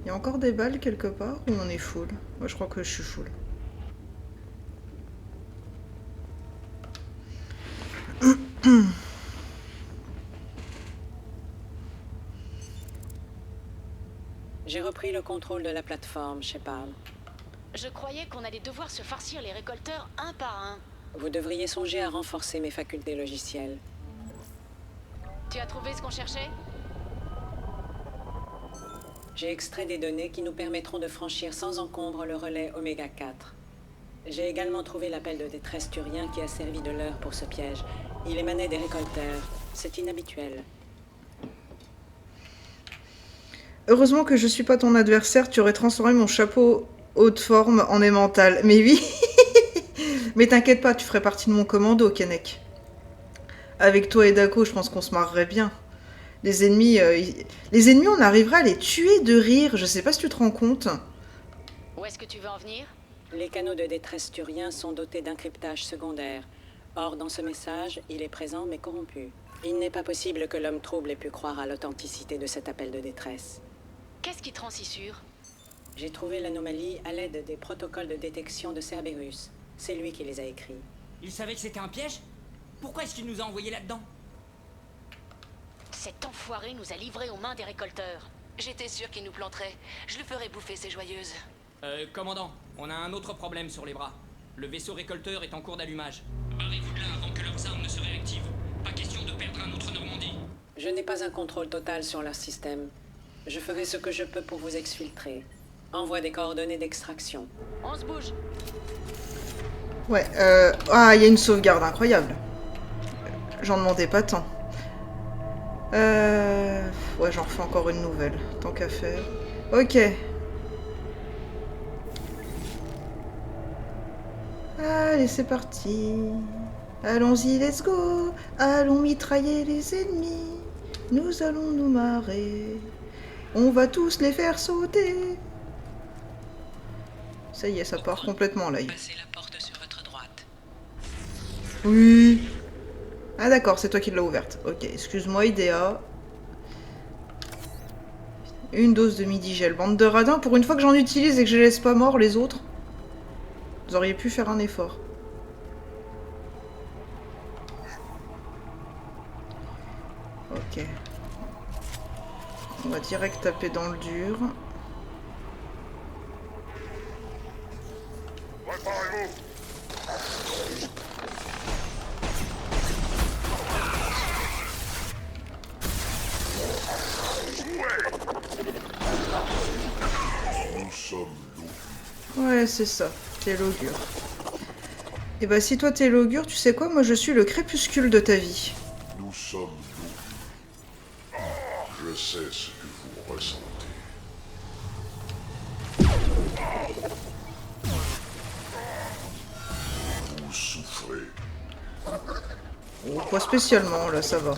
Il y a encore des balles quelque part ou on est full? Moi, je crois que je suis full. J'ai repris le contrôle de la plateforme, Shepard. Je croyais qu'on allait devoir se farcir les récolteurs un par un. Vous devriez songer à renforcer mes facultés logicielles. Tu as trouvé ce qu'on cherchait? J'ai extrait des données qui nous permettront de franchir sans encombre le relais Oméga 4. J'ai également trouvé l'appel de détresse turien qui a servi de leurre pour ce piège. Il émanait des récolteurs. C'est inhabituel. Heureusement que je suis pas ton adversaire, tu aurais transformé mon chapeau haute forme en emmental. Mais oui. Mais t'inquiète pas, tu ferais partie de mon commando, Kennec. Avec toi et Dako, je pense qu'on se marrerait bien. Les ennemis, on arriverait à les tuer de rire. Je sais pas si tu te rends compte. Où est-ce que tu veux en venir? Les canaux de détresse turiens sont dotés d'un cryptage secondaire. Or, dans ce message, il est présent mais corrompu. Il n'est pas possible que l'homme trouble ait pu croire à l'authenticité de cet appel de détresse. Qu'est-ce qui te rend si sûr? J'ai trouvé l'anomalie à l'aide des protocoles de détection de Cerberus. C'est lui qui les a écrits. Il savait que c'était un piège? Pourquoi est-ce qu'il nous a envoyés là-dedans? Cet enfoiré nous a livrés aux mains des récolteurs. J'étais sûr qu'il nous planterait. Je le ferais bouffer, ces joyeuses. Commandant, on a un autre problème sur les bras. Le vaisseau récolteur est en cours d'allumage. Barrez-vous de là avant que leurs armes ne se réactivent. Pas question de perdre un autre Normandie. Je n'ai pas un contrôle total sur leur système. Je ferai ce que je peux pour vous exfiltrer. Envoie des coordonnées d'extraction. On se bouge. Ouais, ah, il y a une sauvegarde incroyable. J'en demandais pas tant. Ouais, j'en refais encore une nouvelle, tant qu'à faire. Ok. Allez, c'est parti. Allons-y, let's go. Allons mitrailler les ennemis. Nous allons nous marrer. On va tous les faire sauter. Ça y est, ça part complètement là. Passez la porte sur votre droite. Oui. Ah d'accord, c'est toi qui l'as ouverte. Ok, excuse-moi Idea. Une dose de midi-gel. Bande de radins, pour une fois que j'en utilise et que je les laisse pas morts les autres. Vous auriez pu faire un effort. Ok. On va direct taper dans le dur. Nous sommes Ouais, c'est ça. T'es l'augure. Et bah si toi t'es l'augure, tu sais quoi? Moi je suis le crépuscule de ta vie. Nous sommes l'augure. Je sais ce que vous ressentez. Vous souffrez. Oh, pas spécialement, là ça va.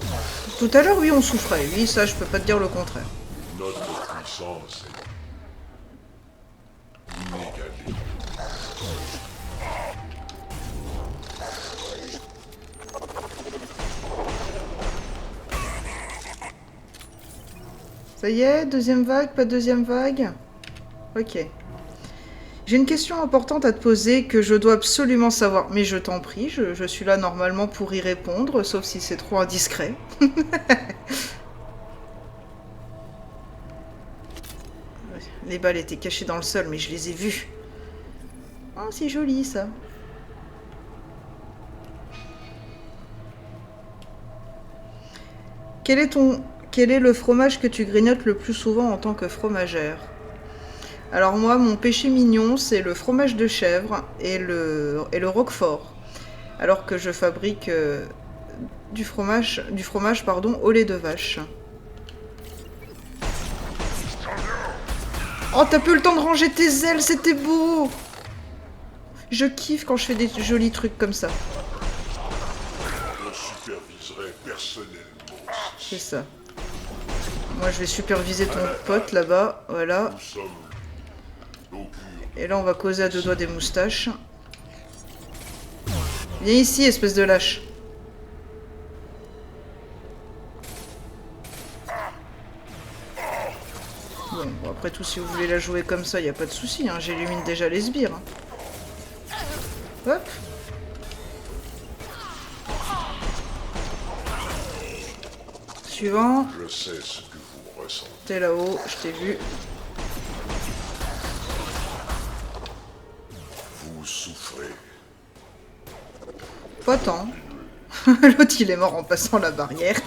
Tout à l'heure, oui, on souffrait. Oui, ça, je peux pas te dire le contraire. Notre puissance est inégalée. Ça y est, deuxième vague, pas de deuxième vague? Ok. J'ai une question importante à te poser que je dois absolument savoir. Mais je t'en prie, je suis là normalement pour y répondre, sauf si c'est trop indiscret. Les balles étaient cachées dans le sol, mais je les ai vues. Oh, c'est joli ça. Quel est le fromage que tu grignotes le plus souvent en tant que fromagère? Alors moi, mon péché mignon, c'est le fromage de chèvre et le roquefort. Alors que je fabrique du fromage au lait de vache. Oh, t'as peu le temps de ranger tes ailes, c'était beau! Je kiffe quand je fais des jolis trucs comme ça. Je superviserai personnellement. C'est ça. Moi, je vais superviser ton pote là-bas, voilà. Nous sommes l'augure. Et là, on va causer à deux doigts des moustaches. Viens ici, espèce de lâche. Bon, après tout, si vous voulez la jouer comme ça, y a pas de souci. Hein. J'illumine déjà les sbires. Hein. Hop. Suivant. Je sais ce que vous ressentez. T'es là-haut, je t'ai vu. Vous souffrez. Pas tant. L'autre, il est mort en passant la barrière.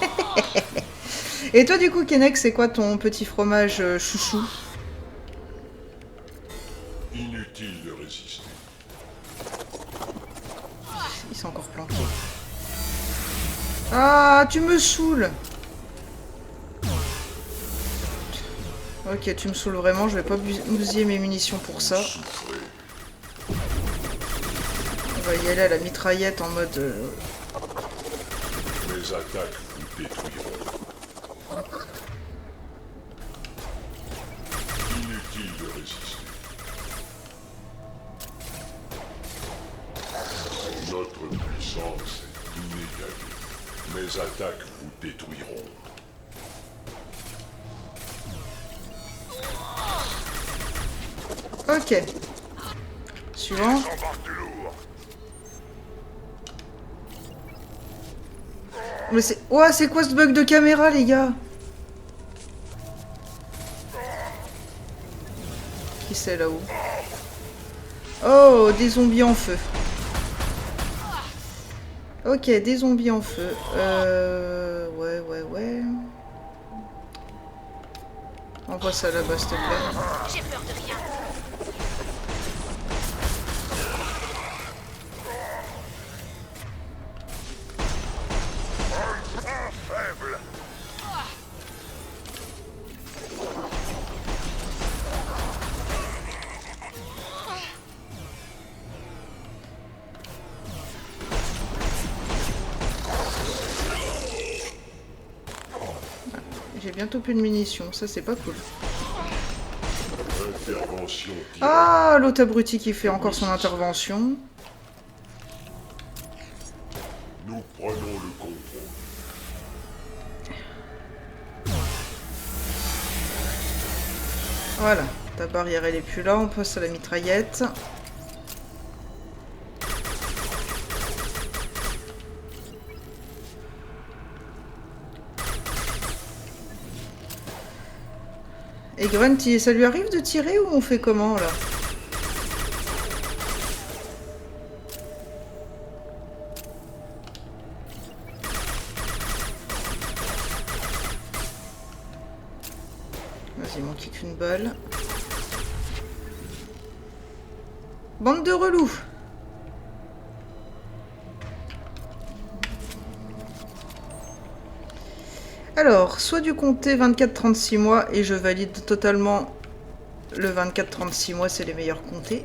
Et toi, du coup, Kennec, c'est quoi ton petit fromage chouchou? Inutile de résister. Il s'est encore planqué. Ah, tu me saoules. Ok, tu me saoules vraiment, je vais pas bousiller mes munitions pour ça. On va y aller à la mitraillette en mode... Mes attaques vous détruiront. Inutile de résister. Notre puissance est inégalée. Mes attaques vous détruiront. Ok. Suivant. Mais c'est... Ouais, c'est quoi ce bug de caméra, les gars? Qui c'est là-haut? Oh, des zombies en feu. Ok, des zombies en feu. Ouais. Envoie ça là-bas, s'il te plaît. J'ai peur de rien. J'ai bientôt plus de munitions, ça c'est pas cool. Intervention directe. Ah, l'autre abruti qui fait encore son intervention. Nous prenons le contrôle. Voilà, ta barrière elle est plus là, on passe à la mitraillette. Et Grunt, ça lui arrive de tirer ou on fait comment là? Vas-y, il manquait qu'une balle. Bande de relous! Alors, soit du compter 24-36 mois et je valide totalement le 24-36 mois, c'est les meilleurs comptés.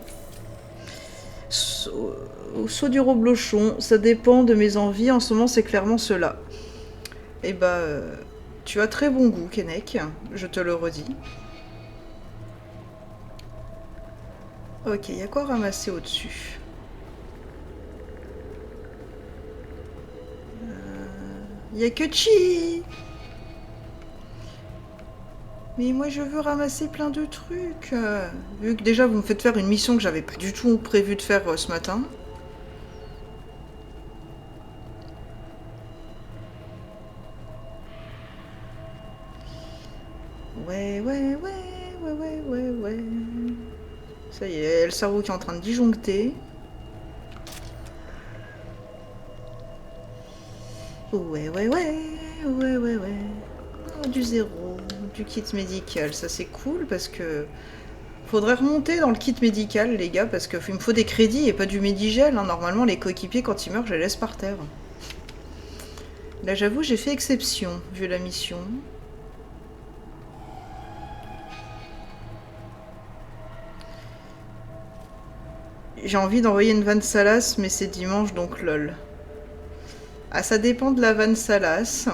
Soit du reblochon, ça dépend de mes envies, en ce moment c'est clairement cela. Et bah, tu as très bon goût, Kennec, je te le redis. Ok, il y a quoi ramasser au-dessus? Il y a que Chi. Mais moi je veux ramasser plein de trucs. Vu que déjà vous me faites faire une mission que j'avais pas du tout prévu de faire ce matin. Ouais. Ça y est, le cerveau qui est en train de disjoncter. Ouais. Oh, du zéro, du kit médical, ça c'est cool parce que faudrait remonter dans le kit médical les gars parce qu'il me faut des crédits et pas du médigel. Hein. Normalement les coéquipiers quand ils meurent je les laisse par terre. Là j'avoue j'ai fait exception vu la mission. J'ai envie d'envoyer une vanne salace mais c'est dimanche donc lol. Ah ça dépend de la vanne salace.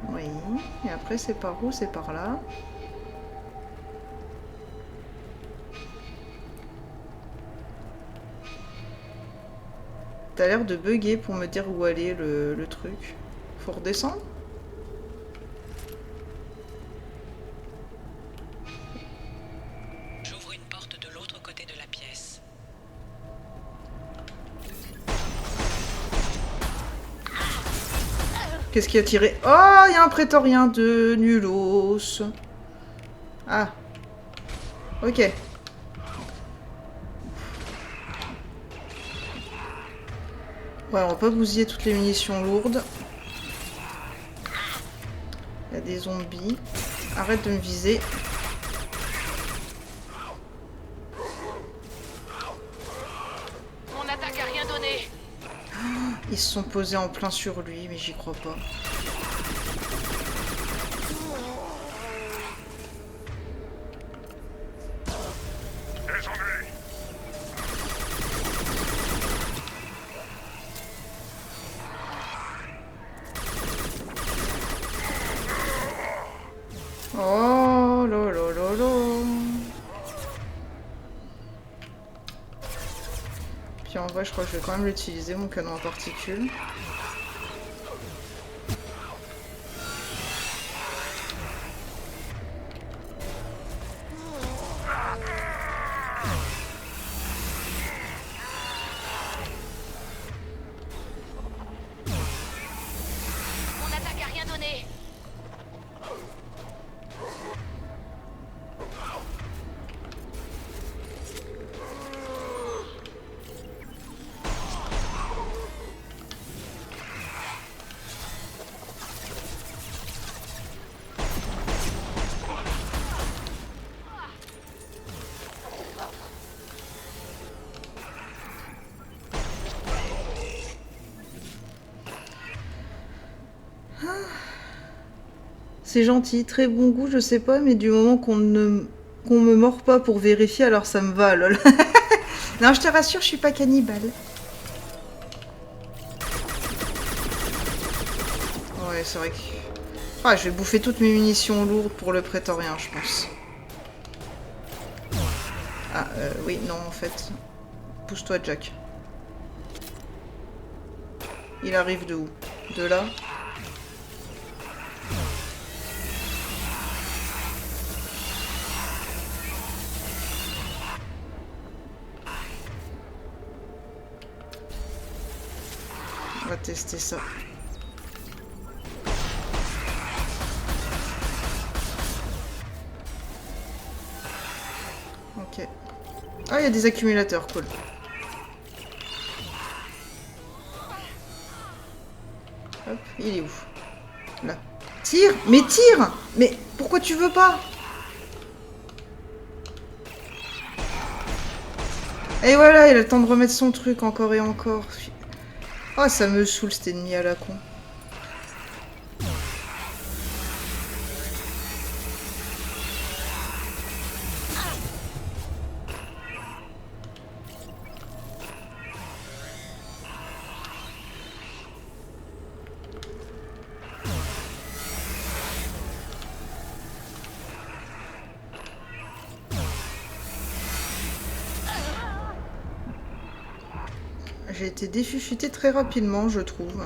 Oui, et après c'est par où? C'est par là. T'as l'air de bugger pour me dire où aller le truc. Faut redescendre? Qu'est-ce qui a tiré? Oh, il y a un prétorien de nulos. Ah. Ok. Ouais, on va pas bousiller toutes les munitions lourdes. Il y a des zombies. Arrête de me viser. Mon attaque a rien donné. Ils se sont posés en plein sur lui, mais j'y crois pas. Oh là là là là. Puis en vrai, je crois que je vais quand même l'utiliser, mon canon à particules. Mon attaque a rien donné. C'est gentil, très bon goût, je sais pas, mais du moment qu'on me mord pas pour vérifier, alors ça me va, lol. Non, je te rassure, je suis pas cannibale. Ouais, c'est vrai que... Ah, je vais bouffer toutes mes munitions lourdes pour le prétorien, je pense. Ah, oui, non, en fait. Pousse-toi, Jack. Il arrive de où? De là? On va tester ça. Ok. Ah, il y a des accumulateurs, cool. Hop, il est où? Là. Tire! Mais tire! Mais pourquoi tu veux pas? Et voilà, il a le temps de remettre son truc encore et encore. Oh, ça me saoule cet ennemi à la con. J'ai été déchuchutée très rapidement, je trouve. Mon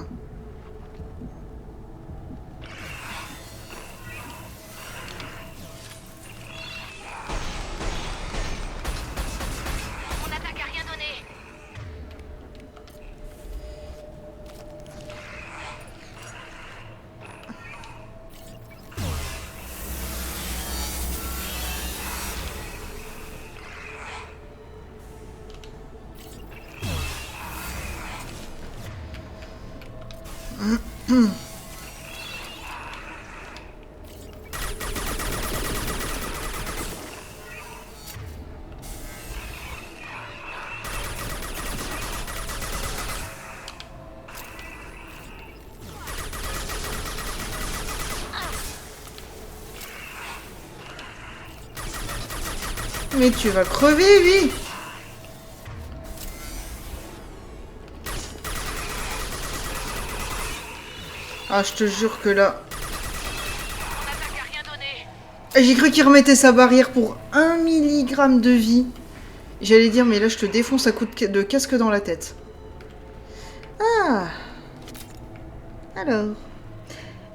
attaque a rien donné. Mais tu vas crever, lui! Ah, je te jure que là... J'ai cru qu'il remettait sa barrière pour 1 milligramme de vie. J'allais dire, mais là, je te défonce à coups de casque dans la tête. Ah! Alors...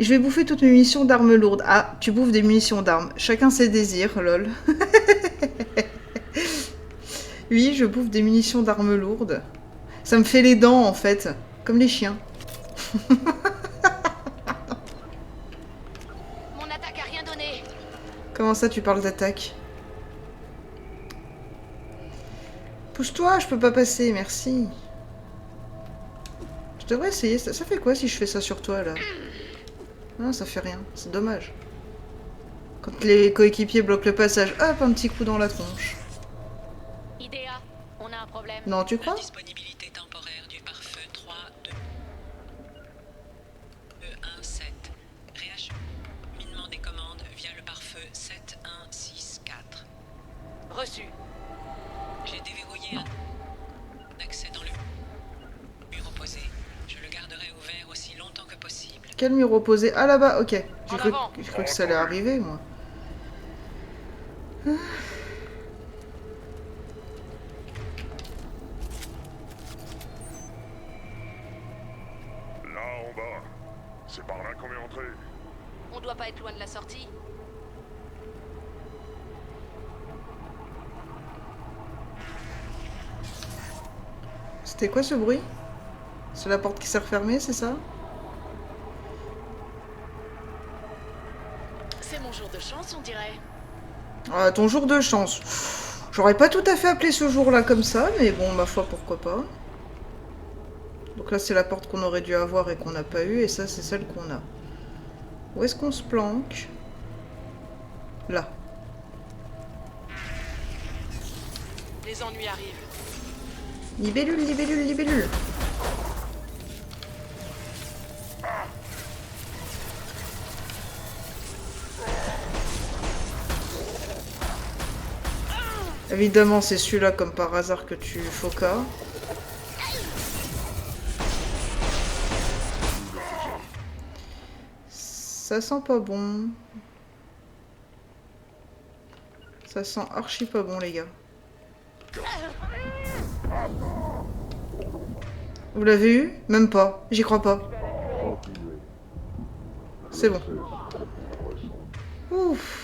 Je vais bouffer toutes mes munitions d'armes lourdes. Ah, tu bouffes des munitions d'armes. Chacun ses désirs, lol. Oui, je bouffe des munitions d'armes lourdes. Ça me fait les dents, en fait. Comme les chiens. donné. Comment ça, tu parles d'attaque? Pousse-toi, je peux pas passer, merci. Je devrais essayer. Ça fait quoi si je fais ça sur toi, là? Non, ça fait rien. C'est dommage. Quand les coéquipiers bloquent le passage, hop, un petit coup dans la tronche. Idea, on a un problème. Non, tu crois? Disponibilité temporaire du pare-feu 3-2-1-7. Réacheminement des commandes via le pare-feu 7-1-6-4. Reçu. J'ai déverrouillé un accès dans le mur opposé. Je le garderai ouvert aussi longtemps que possible. Quel mur opposé? Ah là-bas, ok. En avant. J'ai cru que ça allait arriver, moi. Là en bas. C'est par là qu'on est entré. On doit pas être loin de la sortie. C'était quoi ce bruit? C'est la porte qui s'est refermée, c'est ça? C'est mon jour de chance, on dirait. Ah, ton jour de chance. J'aurais pas tout à fait appelé ce jour-là comme ça, mais bon, ma foi, pourquoi pas. Donc là, c'est la porte qu'on aurait dû avoir et qu'on n'a pas eu, et ça, c'est celle qu'on a. Où est-ce qu'on se planque? Là. Les ennuis arrivent. Libellule, libellule, libellule. Évidemment, c'est celui-là, comme par hasard, que tu focas. Ça sent pas bon. Ça sent archi pas bon, les gars. Vous l'avez eu? Même pas. J'y crois pas. C'est bon. Ouf.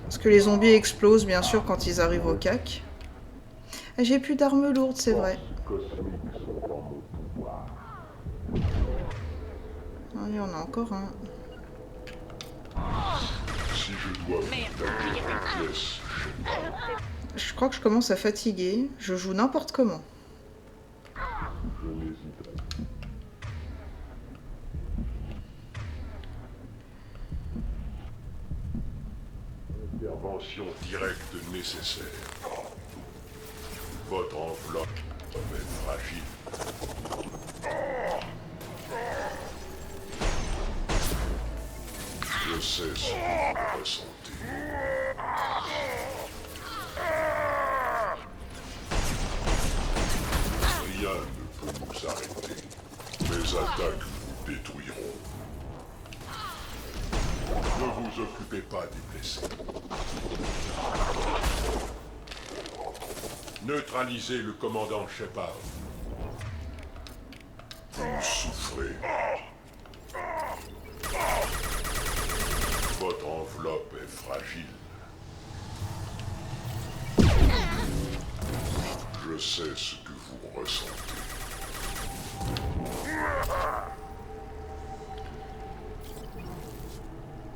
Parce que les zombies explosent, bien sûr, quand ils arrivent au cac. Ah, j'ai plus d'armes lourdes, c'est vrai. Ah, il y en a encore un. Si je dois vous donner une pièce, Je crois que je commence à fatiguer. Je joue n'importe comment. je n'hésiterai pas. Intervention directe nécessaire. Votre enveloppe est fragile. Je sais ce que vous ressentez. Rien ne peut nous arrêter. Mes attaques vous détruiront. Ne vous occupez pas des blessés. Neutralisez le commandant Shepard. Vous souffrez. Votre enveloppe est fragile. Je sais ce que vous ressentez.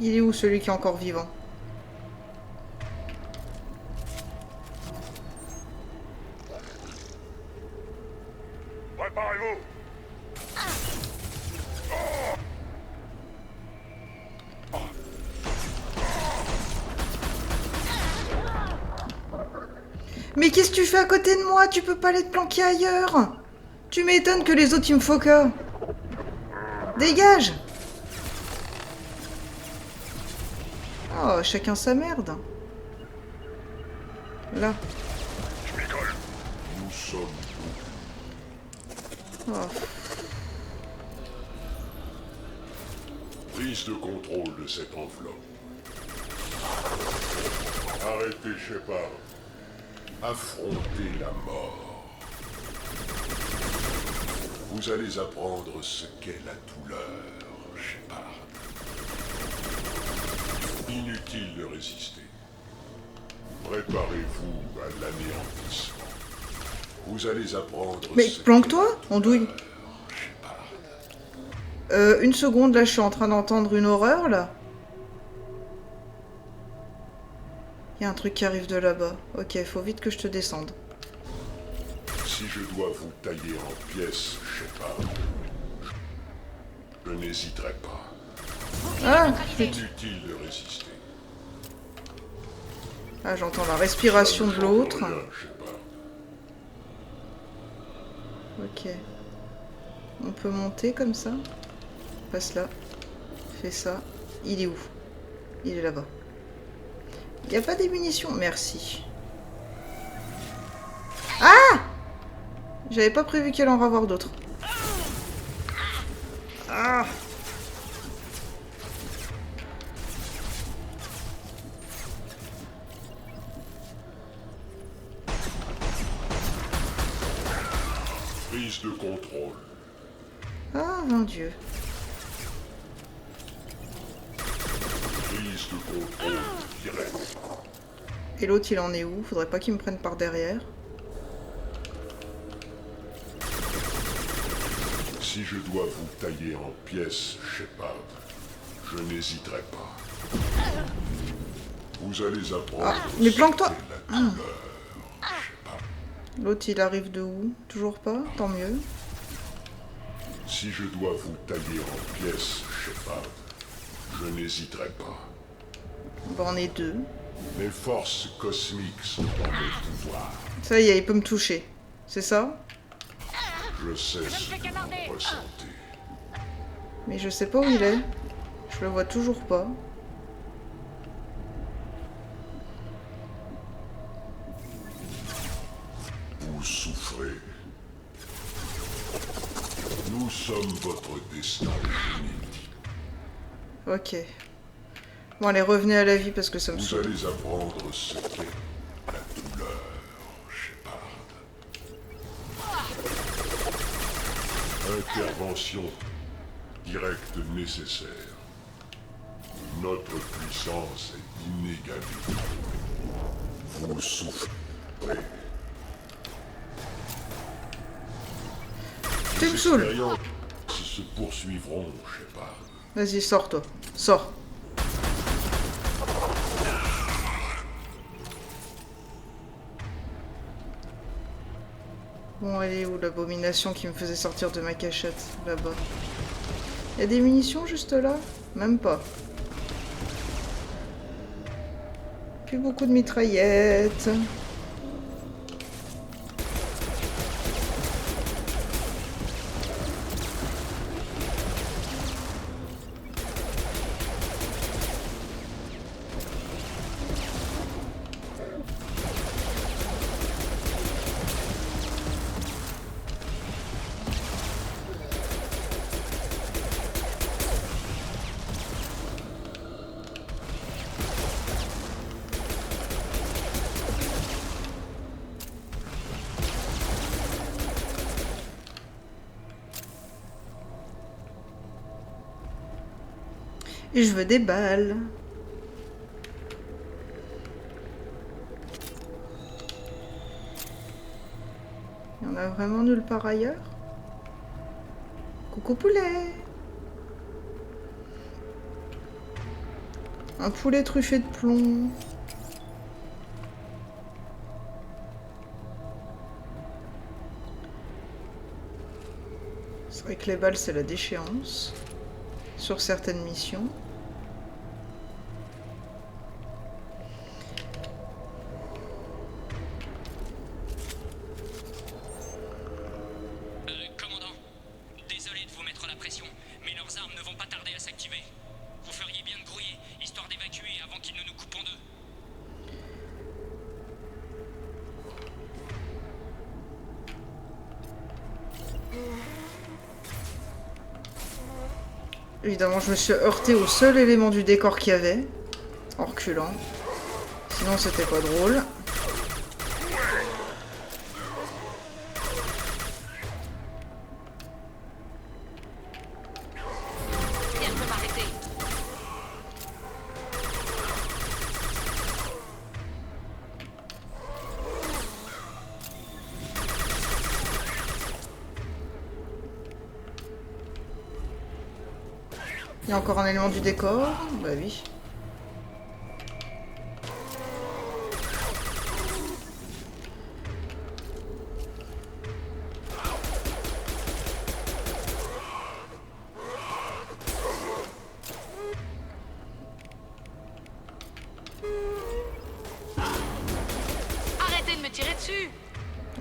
Il est où celui qui est encore vivant? Préparez-vous. Mais qu'est-ce que tu fais à côté de moi? Tu peux pas aller te planquer ailleurs. Tu m'étonnes que les autres ils me foquent. Dégage. Oh, chacun sa merde. Là. Je m'école. Nous sommes Oh. prise de contrôle de cette enveloppe. Arrêtez Shepard. Affrontez la mort. Vous allez apprendre ce qu'est la douleur, Shepard. Inutile de résister. Préparez-vous à l'anéantissement. Vous allez apprendre Mais ce planque-toi, qu'est la douleur, andouille. Shepard. Une seconde, là je suis en train d'entendre une horreur là. Il y a un truc qui arrive de là-bas. Ok, faut vite que je te descende. Si je dois vous tailler en pièces, Shepard, je n'hésiterai pas. Ah, Inutile de résister. ah j'entends la respiration de l'autre. Rien, Shepard. Ok. On peut monter comme ça. Passe là. Fais ça. Il est où? Il est là-bas. Il n'y a pas des munitions. Merci. Ah! J'avais pas prévu qu'il allait en avoir d'autres. Ah! Prise de contrôle. Ah, mon Dieu. Prise de contrôle direct. Et l'autre, il en est où? Faudrait pas qu'il me prenne par derrière. Si je dois vous tailler en pièces, Shepard, je n'hésiterai pas. Vous allez apprendre. Ah, mais planque-toi! ce qu'est la douleur, Shepard. L'autre, il arrive de où? Toujours pas? Tant mieux. Si je dois vous tailler en pièces, Shepard, je n'hésiterai pas. Bon, on est deux. Les forces cosmiques sont dans mes pouvoirs. Ça y est, il peut me toucher. C'est ça? Je sais ce que vous ressentez. Mais je sais pas où il est. Je le vois toujours pas. Vous souffrez. Nous sommes votre destin génétique. Ok. Bon, allez, revenez à la vie parce que ça me Vous saoule. allez apprendre ce qu'est la douleur, Shepard. Intervention directe nécessaire. Notre puissance est inégalée. Vous souffrez. Tu me Les saoules. expériences se poursuivront, Shepard. Vas-y, sors toi. Sors. Bon, elle est où l'abomination qui me faisait sortir de ma cachette? Là-bas. Il y a des munitions juste là? Même pas. Plus beaucoup de mitraillettes. Et je veux des balles. Il y en a vraiment nulle part ailleurs? Coucou poulet! Un poulet truffé de plomb. C'est vrai que les balles, c'est la déchéance. Sur certaines missions. Commandant, désolé de vous mettre la pression, mais leurs armes ne vont pas tarder à s'activer. Vous feriez bien de grouiller, histoire d'évacuer avant qu'ils ne nous coupent en deux. Évidemment, je me suis heurté au seul élément du décor qu'il y avait, en reculant. Sinon, c'était pas drôle. Rien ne peut m'arrêter. Il y a encore un élément du décor. Bah oui.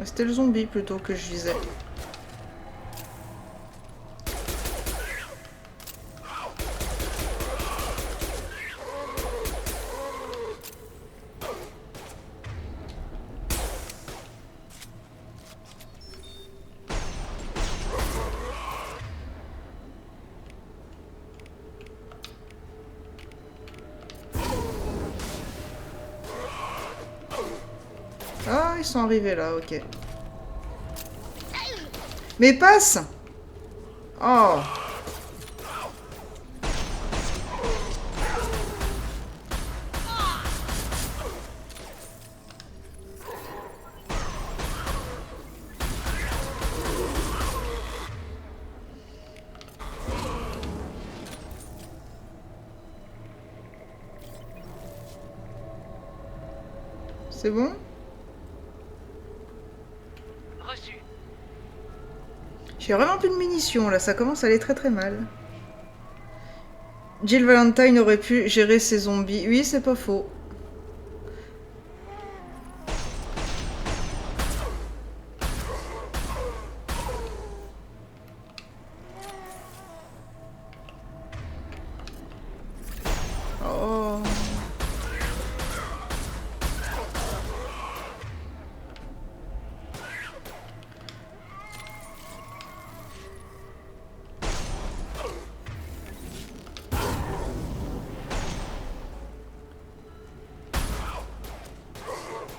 C'était le zombie plutôt que je visais. Ah, ils sont arrivés là, ok. Mais passe! Oh! C'est bon? Reçu. J'ai vraiment plus de munitions là, ça commence à aller très très mal. Jill Valentine aurait pu gérer ses zombies. Oui, c'est pas faux. Oh.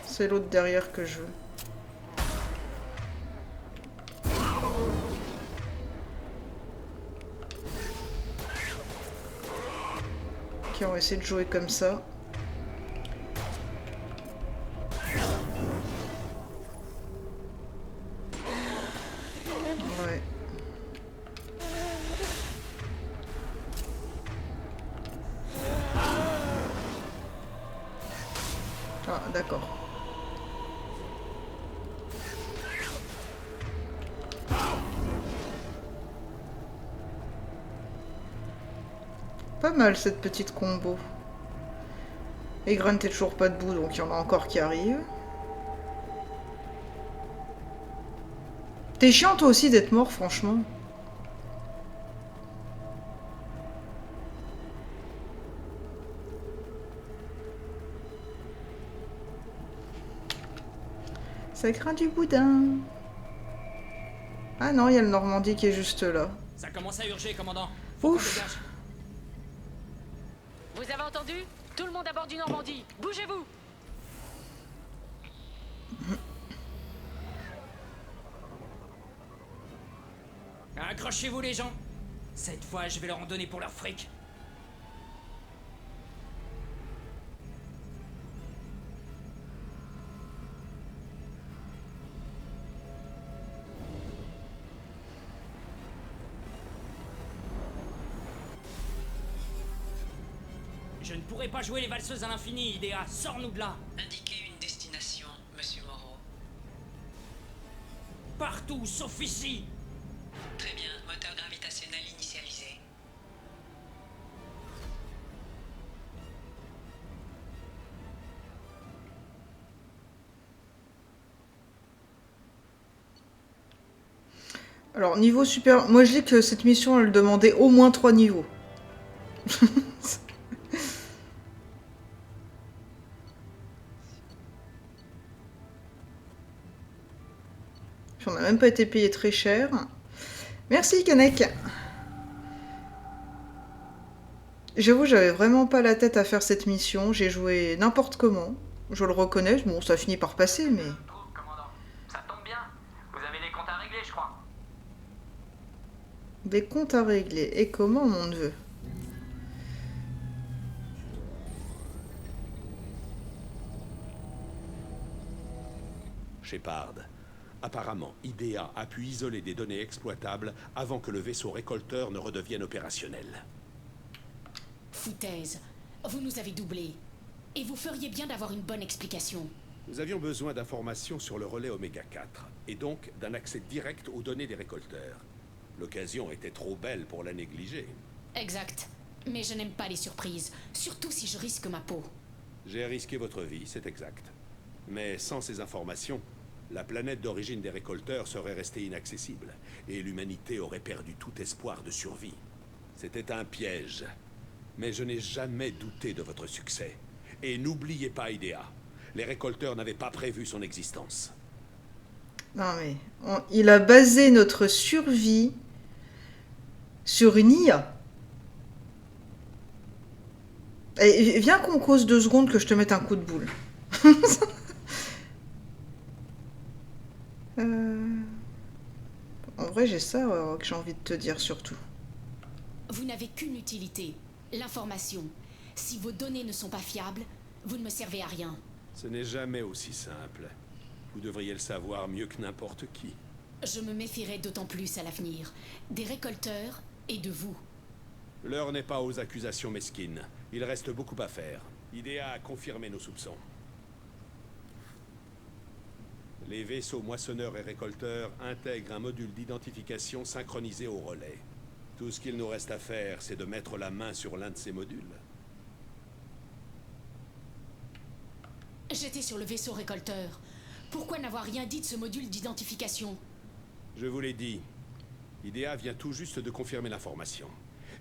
C'est l'autre derrière que je veux. Ok, on va essayer de jouer comme ça. Ouais. Ah, d'accord. Pas mal cette petite combo. Et Grunt est toujours pas debout, donc il y en a encore qui arrivent. T'es chiant toi aussi d'être mort, franchement. Ça craint du boudin. Ah non, il y a le Normandie qui est juste là. Ça commence à urger, commandant. Ouf. Vous avez entendu? Tout le monde à bord du Normandie. Bougez-vous! Accrochez-vous les gens. Cette fois, je vais leur en donner pour leur fric. Je ne pourrai pas jouer les valseuses à l'infini, Idea. Sors-nous de là. Indiquez une destination, Monsieur Moreau. Partout, sauf ici. Très bien, moteur gravitationnel initialisé. Alors, niveau super... Moi, je dis que cette mission, elle demandait au moins 3 niveaux. Puis on n'a même pas été payé très cher. Merci, Kanek. J'avoue, j'avais vraiment pas la tête à faire cette mission. J'ai joué n'importe comment. Je le reconnais. Bon, ça finit par passer, mais... Commandant, ça tombe bien. Vous avez des comptes à régler, je crois. Des comptes à régler. Et comment, mon neveu? Shepard. Apparemment, IDEA a pu isoler des données exploitables avant que le vaisseau récolteur ne redevienne opérationnel. Foutaise. Vous nous avez doublés. Et vous feriez bien d'avoir une bonne explication. Nous avions besoin d'informations sur le relais Oméga 4, et donc d'un accès direct aux données des récolteurs. L'occasion était trop belle pour la négliger. Exact. Mais je n'aime pas les surprises, surtout si je risque ma peau. J'ai risqué votre vie, c'est exact. Mais sans ces informations, La planète d'origine des récolteurs serait restée inaccessible, et l'humanité aurait perdu tout espoir de survie. C'était un piège. Mais je n'ai jamais douté de votre succès. Et n'oubliez pas Idea. Les récolteurs n'avaient pas prévu son existence. Non mais, il a basé notre survie sur une IA. Et viens qu'on cause 2 secondes que je te mette un coup de boule. En vrai, j'ai ça que j'ai envie de te dire surtout. Vous n'avez qu'une utilité, l'information. Si vos données ne sont pas fiables, vous ne me servez à rien. Ce n'est jamais aussi simple. Vous devriez le savoir mieux que n'importe qui. Je me méfierai d'autant plus à l'avenir. Des récolteurs et de vous. L'heure n'est pas aux accusations mesquines. Il reste beaucoup à faire. Idea a confirmé nos soupçons. Les vaisseaux moissonneurs et récolteurs intègrent un module d'identification synchronisé au relais. Tout ce qu'il nous reste à faire, c'est de mettre la main sur l'un de ces modules. J'étais sur le vaisseau récolteur. Pourquoi n'avoir rien dit de ce module d'identification? Je vous l'ai dit. Idea vient tout juste de confirmer l'information.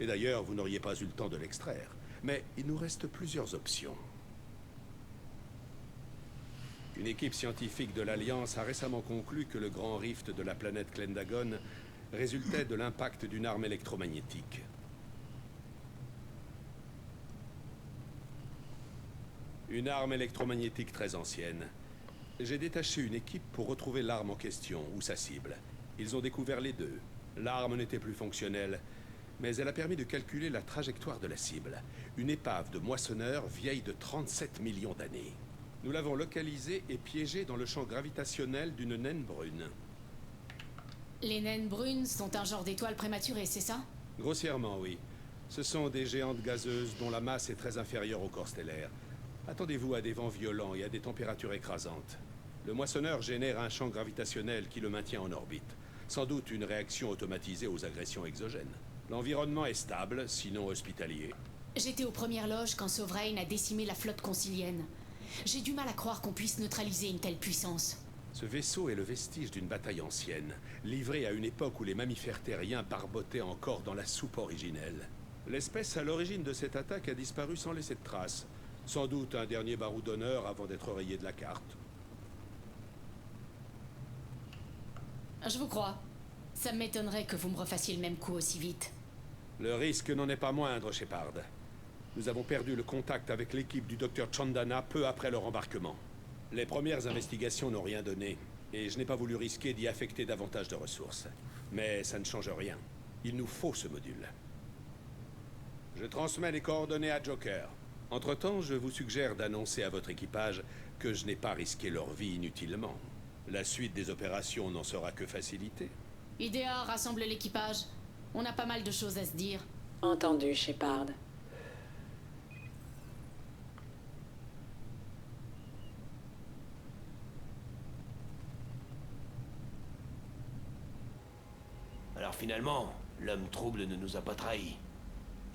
Et d'ailleurs, vous n'auriez pas eu le temps de l'extraire. Mais il nous reste plusieurs options. Une équipe scientifique de l'Alliance a récemment conclu que le grand rift de la planète Klendagon résultait de l'impact d'une arme électromagnétique. Une arme électromagnétique très ancienne. J'ai détaché une équipe pour retrouver l'arme en question, ou sa cible. Ils ont découvert les deux. L'arme n'était plus fonctionnelle, mais elle a permis de calculer la trajectoire de la cible. Une épave de moissonneur vieille de 37 millions d'années. Nous l'avons localisée et piégée dans le champ gravitationnel d'une naine brune. Les naines brunes sont un genre d'étoiles prématurées, c'est ça? Grossièrement, oui. Ce sont des géantes gazeuses dont la masse est très inférieure au corps stellaire. Attendez-vous à des vents violents et à des températures écrasantes. Le moissonneur génère un champ gravitationnel qui le maintient en orbite. Sans doute une réaction automatisée aux agressions exogènes. L'environnement est stable, sinon hospitalier. J'étais aux premières loges quand Sovereign a décimé la flotte concilienne. J'ai du mal à croire qu'on puisse neutraliser une telle puissance. Ce vaisseau est le vestige d'une bataille ancienne, livrée à une époque où les mammifères terriens barbotaient encore dans la soupe originelle. L'espèce à l'origine de cette attaque a disparu sans laisser de traces. Sans doute un dernier barou d'honneur avant d'être rayé de la carte. Je vous crois. Ça m'étonnerait que vous me refassiez le même coup aussi vite. Le risque n'en est pas moindre, Shepard. Nous avons perdu le contact avec l'équipe du Dr Chandana peu après leur embarquement. Les premières investigations n'ont rien donné, et je n'ai pas voulu risquer d'y affecter davantage de ressources. Mais ça ne change rien. Il nous faut ce module. Je transmets les coordonnées à Joker. Entre-temps, je vous suggère d'annoncer à votre équipage que je n'ai pas risqué leur vie inutilement. La suite des opérations n'en sera que facilitée. Idea, rassemble l'équipage. On a pas mal de choses à se dire. Entendu, Shepard. Alors finalement, l'homme trouble ne nous a pas trahis.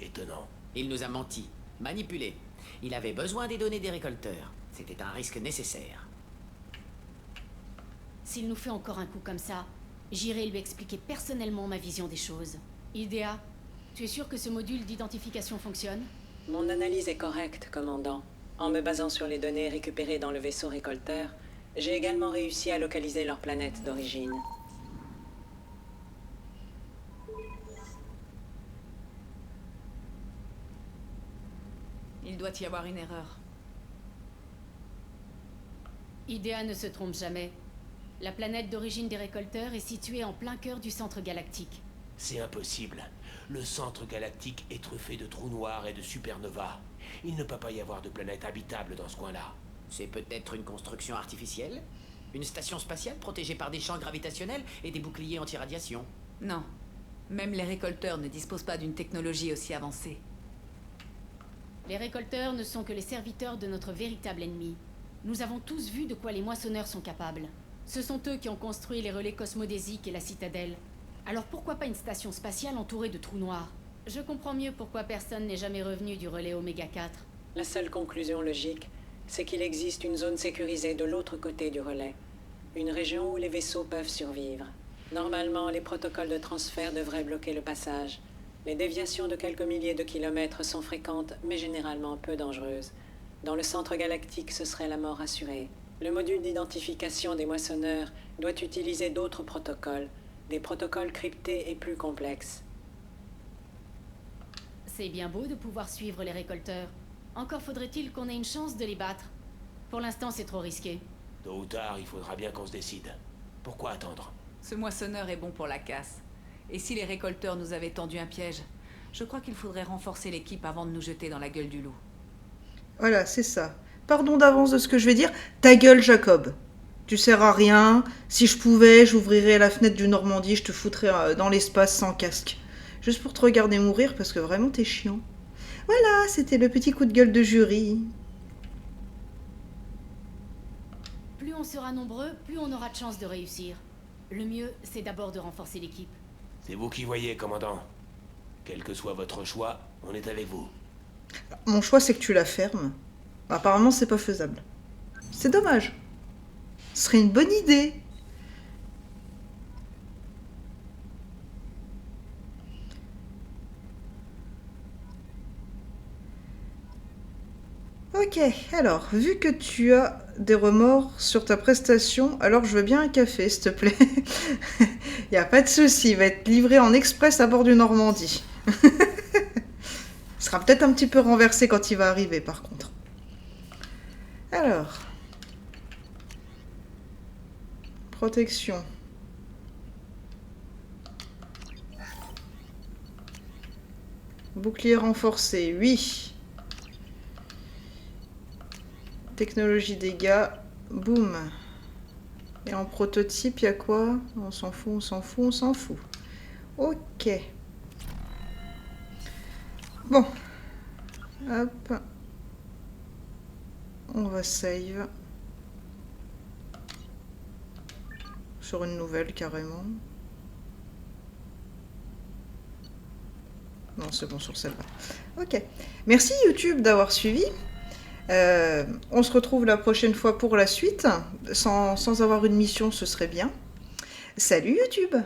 Étonnant. Il nous a menti, manipulé. Il avait besoin des données des récolteurs. C'était un risque nécessaire. S'il nous fait encore un coup comme ça, j'irai lui expliquer personnellement ma vision des choses. Idea, tu es sûr que ce module d'identification fonctionne? Mon analyse est correcte, commandant. En me basant sur les données récupérées dans le vaisseau récolteur, j'ai également réussi à localiser leur planète d'origine. Il doit y avoir une erreur. Idea ne se trompe jamais. La planète d'origine des récolteurs est située en plein cœur du centre galactique. C'est impossible. Le centre galactique est truffé de trous noirs et de supernovas. Il ne peut pas y avoir de planète habitable dans ce coin-là. C'est peut-être une construction artificielle? Une station spatiale protégée par des champs gravitationnels et des boucliers anti-radiation? Non. Même les récolteurs ne disposent pas d'une technologie aussi avancée. Les récolteurs ne sont que les serviteurs de notre véritable ennemi. Nous avons tous vu de quoi les moissonneurs sont capables. Ce sont eux qui ont construit les relais cosmodésiques et la citadelle. Alors pourquoi pas une station spatiale entourée de trous noirs? Je comprends mieux pourquoi personne n'est jamais revenu du relais Oméga 4. La seule conclusion logique, c'est qu'il existe une zone sécurisée de l'autre côté du relais. une région où les vaisseaux peuvent survivre. Normalement, les protocoles de transfert devraient bloquer le passage. Les déviations de quelques milliers de kilomètres sont fréquentes, mais généralement peu dangereuses. Dans le centre galactique, ce serait la mort assurée. Le module d'identification des moissonneurs doit utiliser d'autres protocoles, des protocoles cryptés et plus complexes. C'est bien beau de pouvoir suivre les récolteurs. Encore faudrait-il qu'on ait une chance de les battre. Pour l'instant, c'est trop risqué. Tôt ou tard, il faudra bien qu'on se décide. Pourquoi attendre? Ce moissonneur est bon pour la casse. Et si les récolteurs nous avaient tendu un piège, je crois qu'il faudrait renforcer l'équipe avant de nous jeter dans la gueule du loup. Voilà, c'est ça. Pardon d'avance de ce que je vais dire. Ta gueule, Jacob. Tu sers à rien. Si je pouvais, j'ouvrirais la fenêtre du Normandie, je te foutrais dans l'espace sans casque. Juste pour te regarder mourir, parce que vraiment, t'es chiant. Voilà, c'était le petit coup de gueule de jury. Plus on sera nombreux, plus on aura de chances de réussir. Le mieux, c'est d'abord de renforcer l'équipe. C'est vous qui voyez, commandant. Quel que soit votre choix, on est avec vous. Mon choix, c'est que tu la fermes. Apparemment, c'est pas faisable. C'est dommage. Ce serait une bonne idée. Ok, alors, vu que tu as des remords sur ta prestation, alors je veux bien un café, s'il te plaît. Y a pas de souci, il va être livré en express à bord du Normandie. Il sera peut-être un petit peu renversé quand il va arriver, par contre. Alors. Protection. Bouclier renforcé, oui. Technologie dégâts, boum. Et en prototype, il y a quoi? On s'en fout, on s'en fout, on s'en fout. Ok. Bon. Hop. On va save. Sur une nouvelle, carrément. Non, c'est bon sur celle-là. Ok. Merci YouTube d'avoir suivi. On se retrouve la prochaine fois pour la suite. Sans avoir une mission, ce serait bien. Salut YouTube!